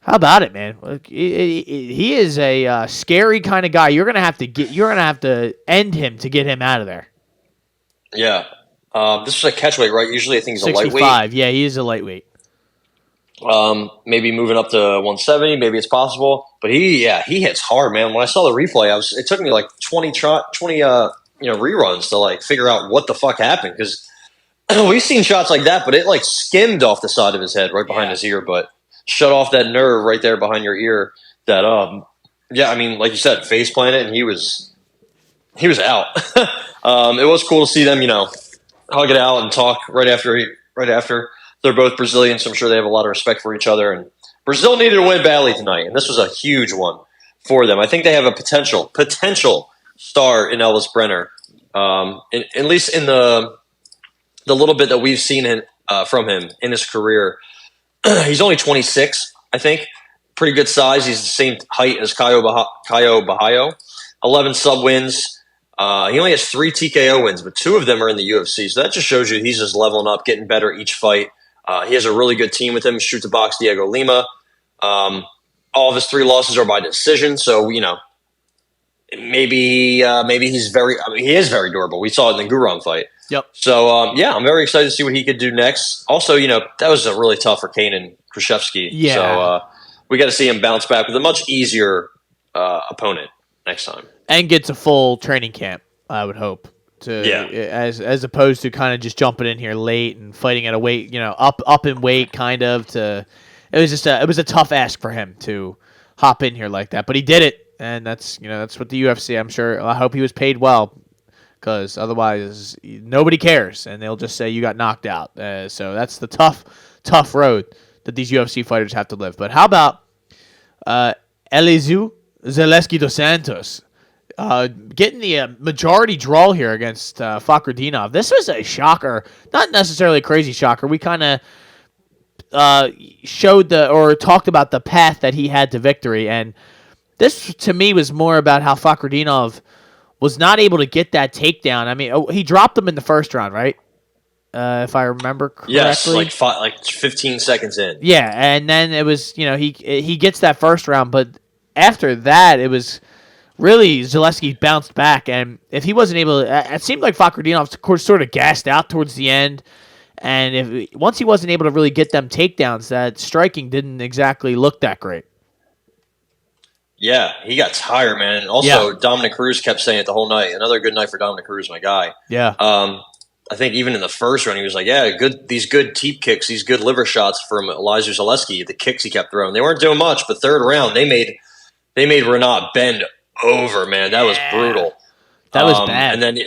how about it, man? He is a scary kind of guy. You're gonna have to end him to get him out of there. Yeah. This was a catchweight, right? Usually I think he's a 65. lightweight. Yeah, he is a lightweight. Maybe moving up to 170, maybe it's possible. But he hits hard, man. When I saw the replay, it took me like 20 reruns to like figure out what the fuck happened, because we've seen shots like that, but it like skimmed off the side of his head right behind his ear, but shut off that nerve right there behind your ear. That I mean, like you said, face planted, and he was out. It was cool to see them, hug it out and talk right after. They're both Brazilians, so I'm sure they have a lot of respect for each other. And Brazil needed to win badly tonight, and this was a huge one for them. I think they have a potential star in Elvis Brenner, at least in the little bit that we've seen from him in his career. He's only 26, I think. Pretty good size. He's the same height as Caio Bahaio. 11 sub wins. He only has 3 TKO wins, but 2 of them are in the UFC. So that just shows you he's just leveling up, getting better each fight. He has a really good team with him. Shoot to box Diego Lima. All of his 3 losses are by decision. So, maybe he's he is very durable. We saw it in the Guram fight. Yep. So, I'm very excited to see what he could do next. Also, that was a really tough for Kane and Khrushchevsky. Yeah. So, we got to see him bounce back with a much easier opponent next time. And gets a full training camp, I would hope. As opposed to kind of just jumping in here late and fighting at a weight, up in weight kind of it was a tough ask for him to hop in here like that, but he did it, and that's what the UFC, I'm sure, I hope he was paid well, because otherwise nobody cares and they'll just say you got knocked out. So that's the tough road that these UFC fighters have to live. But how about Elizeu Zaleski dos Santos? Getting the majority draw here against Fakhretdinov. This was a shocker, not necessarily a crazy shocker. We kind of talked about the path that he had to victory, and this to me was more about how Fakhretdinov was not able to get that takedown. I mean, he dropped him in the first round, right? If I remember correctly. Yes, like 15 seconds in. Yeah, and then it was he gets that first round, but after that it was. Really, Zaleski bounced back, and if he wasn't able to, it seemed like Fakhretdinov sort of gassed out towards the end, and once he wasn't able to really get them takedowns, that striking didn't exactly look that great. Yeah, he got tired, man. And also, Dominic Cruz kept saying it the whole night. Another good night for Dominic Cruz, my guy. Yeah. I think even in the first round, he was like, these good teep kicks, these good liver shots from Elizeu Zaleski, the kicks he kept throwing. They weren't doing much, but third round, they made Renat bend over, man. That was brutal. That was bad. And then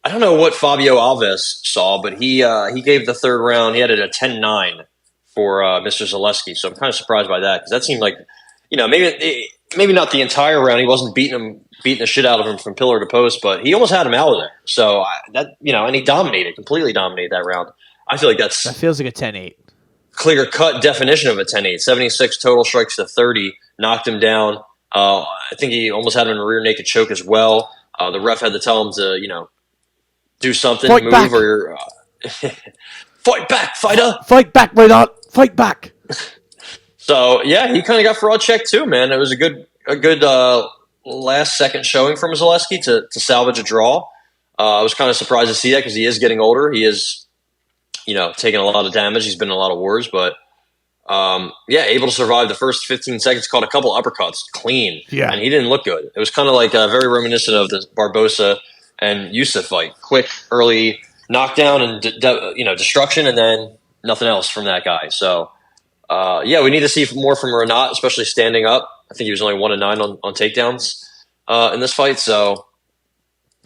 I don't know what Fabio Alves saw, but he gave the third round. He had it a 10-9 for Mr. Zaleski. So I'm kind of surprised by that, because that seemed like maybe not the entire round. He wasn't beating the shit out of him from pillar to post, but he almost had him out of there. So and he completely dominated that round. I feel like that feels like a 10-8. Clear cut definition of a 10-8. 76 total strikes to 30, knocked him down. I think he almost had him in a rear naked choke as well. The ref had to tell him to, do something, fight move, back. or fight back, fighter. Fight back, Renat. Fight back. So yeah, he kind of got fraud checked too, man. It was a good last second showing from Zaleski to salvage a draw. I was kind of surprised to see that, because he is getting older. He is, taking a lot of damage. He's been in a lot of wars, but. Able to survive the first 15 seconds, caught a couple uppercuts clean, and he didn't look good. It was kind of like very reminiscent of the Barbosa and Yusuf fight. Quick, early knockdown and destruction, and then nothing else from that guy. So, we need to see more from Renat, especially standing up. I think he was only 1-9 on takedowns in this fight. So,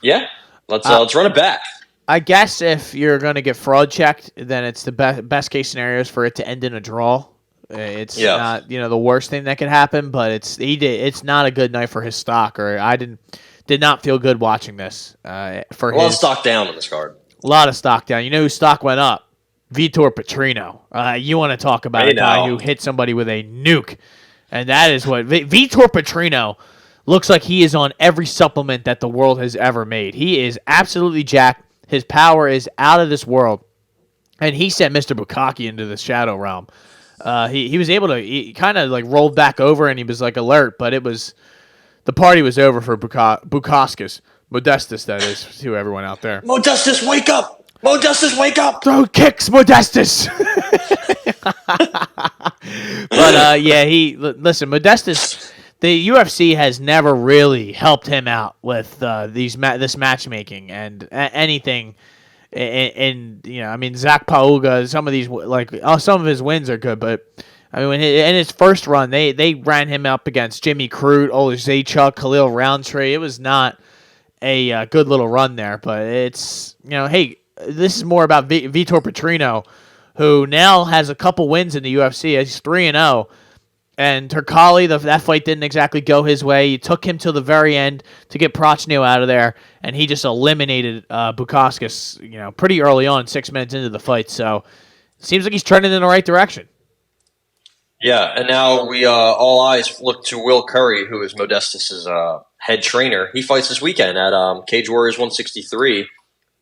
let's run it back. I guess if you're going to get fraud checked, then it's the best case scenario is for it to end in a draw. It's not the worst thing that could happen, but it's not a good night for his stock. Or I didn't did not feel good watching this. For a lot of stock down on this card. A lot of stock down. You know whose stock went up? Vitor Petrino. You want to talk about a guy who hit somebody with a nuke. And that is what Vitor Petrino looks like. He is on every supplement that the world has ever made. He is absolutely jacked. His power is out of this world. And he sent Mr. Bukaki into the shadow realm. He was able to, he kind of like rolled back over and he was like alert, but the party was over for Bukauskas. Modestus, that is, to everyone out there. Modestus, wake up! Modestus, wake up! Throw kicks, Modestus! But, listen, Modestus, the UFC has never really helped him out with this matchmaking and anything. And I mean, Zach Pauga, some of these, some of his wins are good, but I mean, in his first run, they ran him up against Jimmy Crute, Oleg Zaechuk, Khalil Roundtree. It was not a good little run there, but it's, hey, this is more about Vitor Petrino, who now has a couple wins in the UFC. He's 3-0. And Turkali, that fight didn't exactly go his way. He took him till the very end to get Prochnow out of there, and he just eliminated Bukauskas, pretty early on, 6 minutes into the fight. So it seems like he's trending in the right direction. Yeah, and now we all eyes look to Will Curry, who is Modestus's head trainer. He fights this weekend at Cage Warriors 163.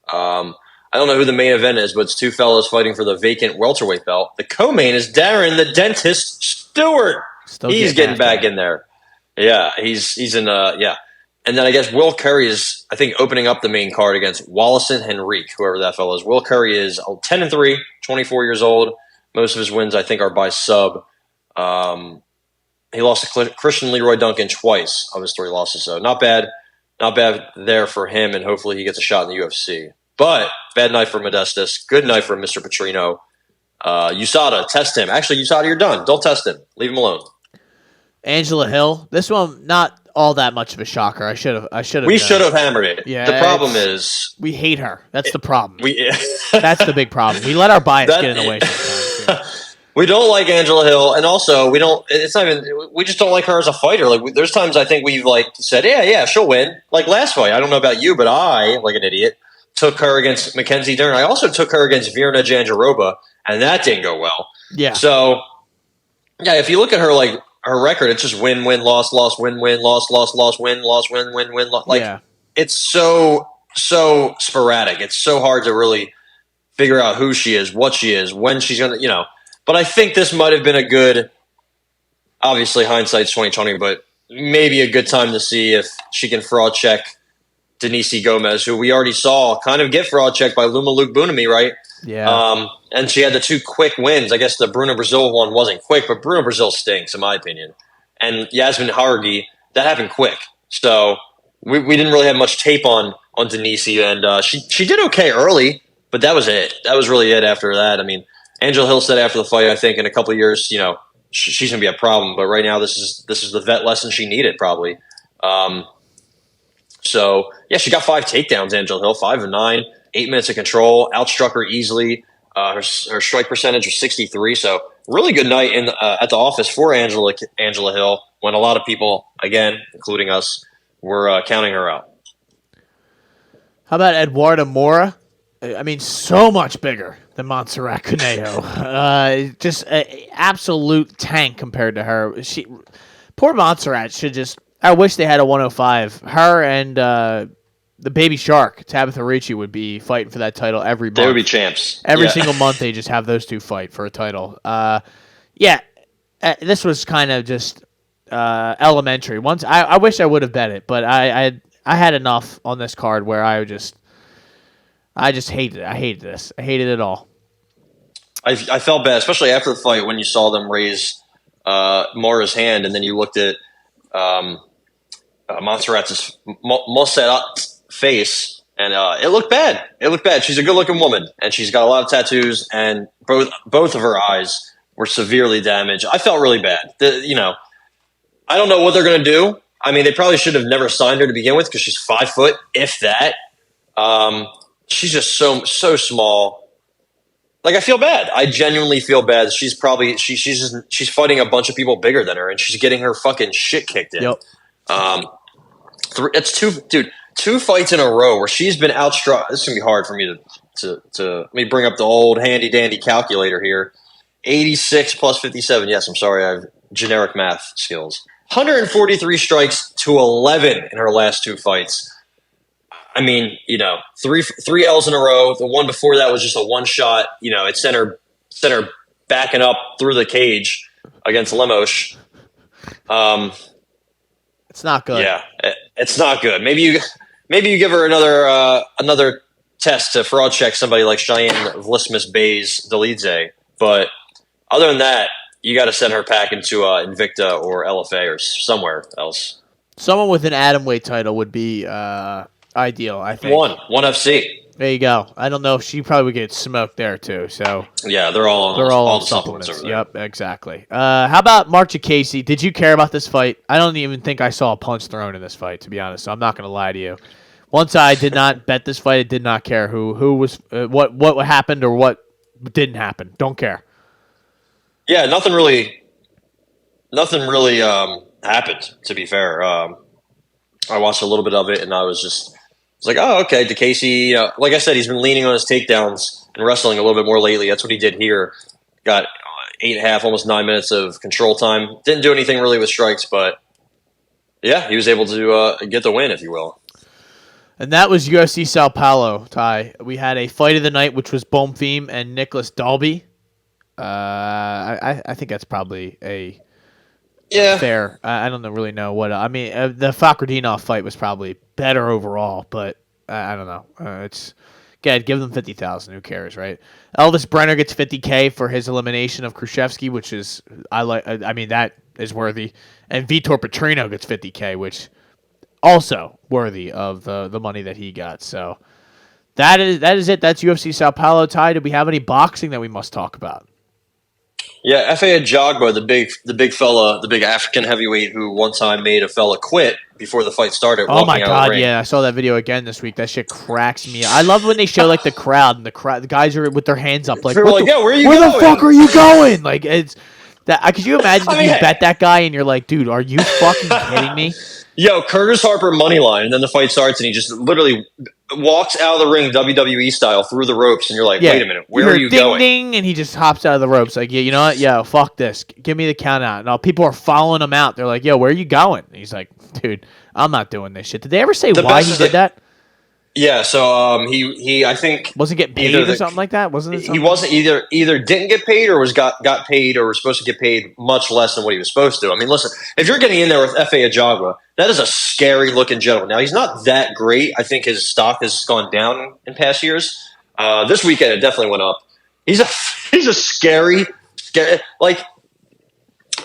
I don't know who the main event is, but it's two fellas fighting for the vacant welterweight belt. The co-main is Darren the Dentist Stewart. He's getting back in there. Yeah, he's in And then I guess Will Curry is, I think, opening up the main card against Wallison Henrique, whoever that fellow is. Will Curry is 10-3, 24 years old. Most of his wins, I think, are by sub. He lost to Christian Leroy Duncan twice of his 3 losses, so not bad there for him, and hopefully he gets a shot in the UFC. But bad night for Modestus, good night for Mr. Petrino. USADA, test him. Actually, USADA, you're done. Don't test him. Leave him alone. Angela Hill, this one not all that much of a shocker. I should have. We should have hammered it. Yeah, the problem is we hate her. That's the problem. That's the big problem. We let our bias get in the way sometimes. We don't like Angela Hill, and also we don't. It's not even. We just don't like her as a fighter. There's times I think we've said, yeah, she'll win. Like last fight, I don't know about you, but I, like an idiot, took her against Mackenzie Dern. I also took her against Virna Jandiroba, and that didn't go well. Yeah. So, yeah, if you look at her her record, it's just win, loss, win, loss, win, win. It's so sporadic. It's so hard to really figure out who she is, what she is, when she's gonna, But I think this might have been a good. Obviously, hindsight's 2020, but maybe a good time to see if she can fraud check Denise Gomez, who we already saw kind of get fraud checked by Luma Luke Bunami, right? Yeah. And she had the 2 quick wins. I guess the Bruno Brazil one wasn't quick, but Bruno Brazil stinks, in my opinion. And Yasmin Haragi, that happened quick. So we didn't really have much tape on Denise, and she did okay early, but that was it. That was really it after that. I mean, Angela Hill said after the fight, I think in a couple of years, she's going to be a problem. But right now, this is the vet lesson she needed, probably. So, yeah, she got 5 takedowns, Angela Hill, 5 of 9, 8 minutes of control, outstruck her easily. Her strike percentage was 63, so really good night at the office for Angela Hill when a lot of people, again, including us, were counting her out. How about Eduardo Mora? I mean, so much bigger than Montserrat Conejo. Just an absolute tank compared to her. Poor Montserrat should just... I wish they had a 105. Her and the baby shark, Tabitha Ricci, would be fighting for that title every month. They would be champs. Every single month they just have those two fight for a title. This was kind of just elementary. Once I wish I would have bet it, but I had enough on this card where I just hated it. I hated this. I hated it all. I felt bad, especially after the fight when you saw them raise Mora's hand, and then you looked at Montserrat's face, and it looked bad. It looked bad. She's a good-looking woman, and she's got a lot of tattoos, and both of her eyes were severely damaged. I felt really bad. I don't know what they're going to do. I mean, they probably should have never signed her to begin with because she's 5 foot, if that. She's just so small. I feel bad. I genuinely feel bad. She's probably she's fighting a bunch of people bigger than her, and she's getting her fucking shit kicked in. Yep. It's two fights in a row where she's been outstruck. This is gonna be hard for me to let me bring up the old handy dandy calculator here. 86 plus 57. Yes, I'm sorry, I have generic math skills. 143 strikes to 11 in her last two fights. I mean, three L's in a row. The one before that was just a one shot. It sent her backing up through the cage against Lemos. It's not good. Yeah, it's not good. Maybe you give her another test to fraud check somebody like Cheyenne Vlismus Bays Delidze. But other than that, you got to send her back into Invicta or LFA or somewhere else. Someone with an atomweight title would be ideal, I think. One FC. There you go. I don't know if she probably would get smoked there too. So yeah, they're all on supplements over there. Yep, exactly. How about Marcia Casey? Did you care about this fight? I don't even think I saw a punch thrown in this fight, to be honest. So I'm not going to lie to you. Once I did not bet this fight, I did not care who was what happened or what didn't happen. Don't care. Yeah, nothing really happened. To be fair, I watched a little bit of it and I was like, oh, okay. DeCasey, like I said, he's been leaning on his takedowns and wrestling a little bit more lately. That's what he did here. Got 8.5, almost 9 minutes of control time. Didn't do anything really with strikes, but yeah, he was able to get the win, if you will. And that was UFC Sao Paulo, Ty. We had a fight of the night, which was Bonfim and Nicholas Dalby. I think that's probably a fair. I don't really know what. I mean, the Fakradinov fight was probably better overall, but I don't know. It's good. Give them 50,000. Who cares, right? Elvis Brenner gets 50K for his elimination of Khrushchevsky, which is I mean, that is worthy. And Vitor Petrino gets 50K, which also worthy of the money that he got. So that is it. That's UFC Sao Paulo. Ty, do we have any boxing that we must talk about? Yeah, F.A. Ajagba, the big fella, the big African heavyweight who one time made a fella quit before the fight started. Oh my god, yeah, I saw that video again this week. That shit cracks me up. I love when they show like the crowd and the guys are with their hands up, like, yeah, where are you going? Where the fuck are you going? Like, it's that. Could you imagine if you bet that guy and you're like, dude, are you fucking kidding me? Yo, Curtis Harper money line, and then the fight starts, and he just literally walks out of the ring WWE style through the ropes, and you're like, wait a minute, where are you going? Ding, and he just hops out of the ropes. Like, yeah, you know what? Yo, fuck this. Give me the count out. And all people are following him out. They're like, yo, where are you going? And he's like, dude, I'm not doing this shit. Did they ever say why he did that? Yeah, so he I think wasn't getting paid or something like that. Wasn't it? He wasn't either didn't get paid or got paid or was supposed to get paid much less than what he was supposed to. I mean, listen, if you're getting in there with F.A. Ajagba, that is a scary looking gentleman. Now he's not that great. I think his stock has gone down in past years. This weekend it definitely went up. He's a scary like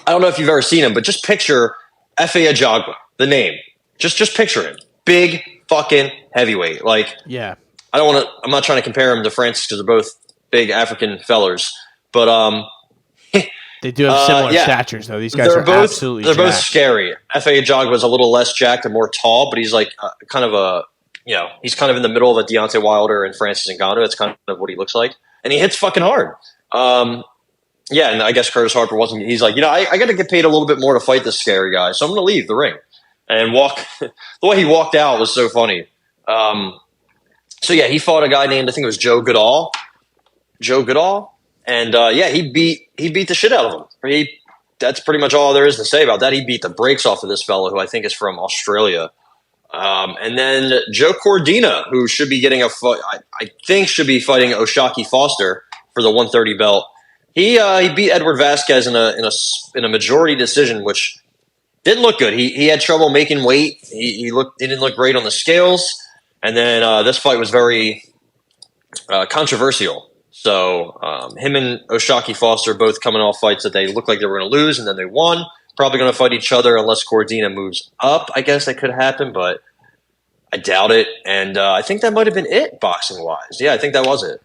I don't know if you've ever seen him, but just picture F.A. Ajagba, the name. Just picture him, big fucking heavyweight. Like, yeah, I'm not trying to compare him to Francis because they're both big African fellers, but they do have similar statures though. These guys are absolutely they're both scary. F.A. Ajagba was a little less jacked and more tall, but he's like he's kind of in the middle of a Deontay Wilder and Francis Ngannou. That's kind of what he looks like, and he hits fucking hard. Yeah, and I guess Curtis Harper wasn't. He's like, I got to get paid a little bit more to fight this scary guy, so I'm going to leave the ring. And the way he walked out was so funny. So yeah, he fought a guy named, I think it was Joe Goodall, and he beat the shit out of him. That's pretty much all there is to say about that. He beat the brakes off of this fellow who I think is from Australia. And then Joe Cordina, who should be getting I think should be fighting Oshaki Foster for the 130 belt. He beat Edward Vasquez in a majority decision, which didn't look good. He had trouble making weight. He didn't look great on the scales. And then this fight was very controversial. So him and Oshaki Foster both coming off fights that they looked like they were going to lose, and then they won. Probably going to fight each other unless Cordina moves up. I guess that could happen, but I doubt it. And I think that might have been it boxing-wise. Yeah, I think that was it.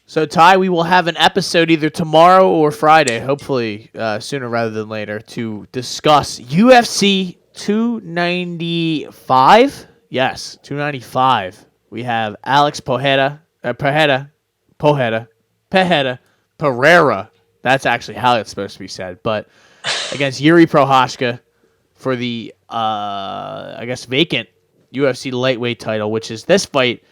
So, Ty, we will have an episode either tomorrow or Friday, hopefully sooner rather than later, to discuss UFC 295. Yes, 295. We have Alex Pereira. That's actually how it's supposed to be said. But against Yuri Prochazka for the I guess vacant UFC lightweight title, which is this fight.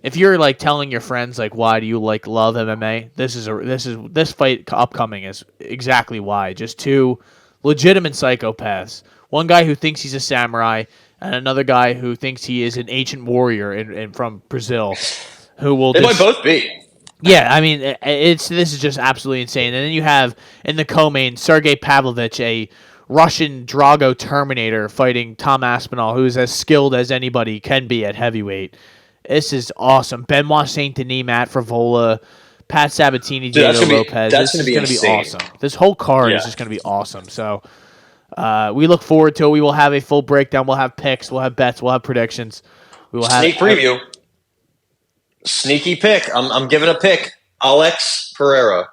If you're like telling your friends like why do you like love MMA, this fight upcoming is exactly why. Just two legitimate psychopaths. One guy who thinks he's a samurai, and another guy who thinks he is an ancient warrior in from Brazil, who will. They might both be. Yeah, I mean, this is just absolutely insane. And then you have in the co-main Sergey Pavlovich, a Russian Drago Terminator, fighting Tom Aspinall, who's as skilled as anybody can be at heavyweight. This is awesome. Benoit Saint Denis, Matt Frivola, Pat Sabatini, Diego Lopez. That's this going is to be awesome. This whole card is just going to be awesome. So we look forward to it. We will have a full breakdown. We'll have picks. We'll have bets. We'll have predictions. We will have sneak preview. Sneaky pick. I'm giving a pick. Alex Pereira,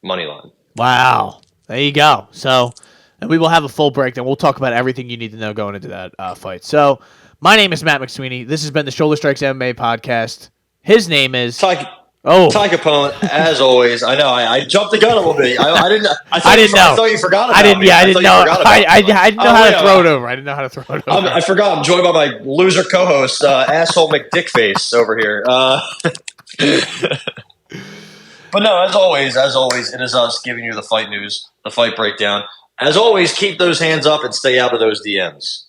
money line. Wow. There you go. So, and we will have a full breakdown. We'll talk about everything you need to know going into that fight. So, my name is Matt McSweeney. This has been the Shoulder Strikes MMA Podcast. His name is Ty Capone. As always, I know I jumped the gun a little bit. I didn't. I thought you forgot about me. I didn't know. I didn't know how to throw it over. I didn't know how to throw it over. I forgot. I'm joined by my loser co-host, asshole McDickface over here. But no, as always, it is us giving you the fight news, the fight breakdown. As always, keep those hands up and stay out of those DMs.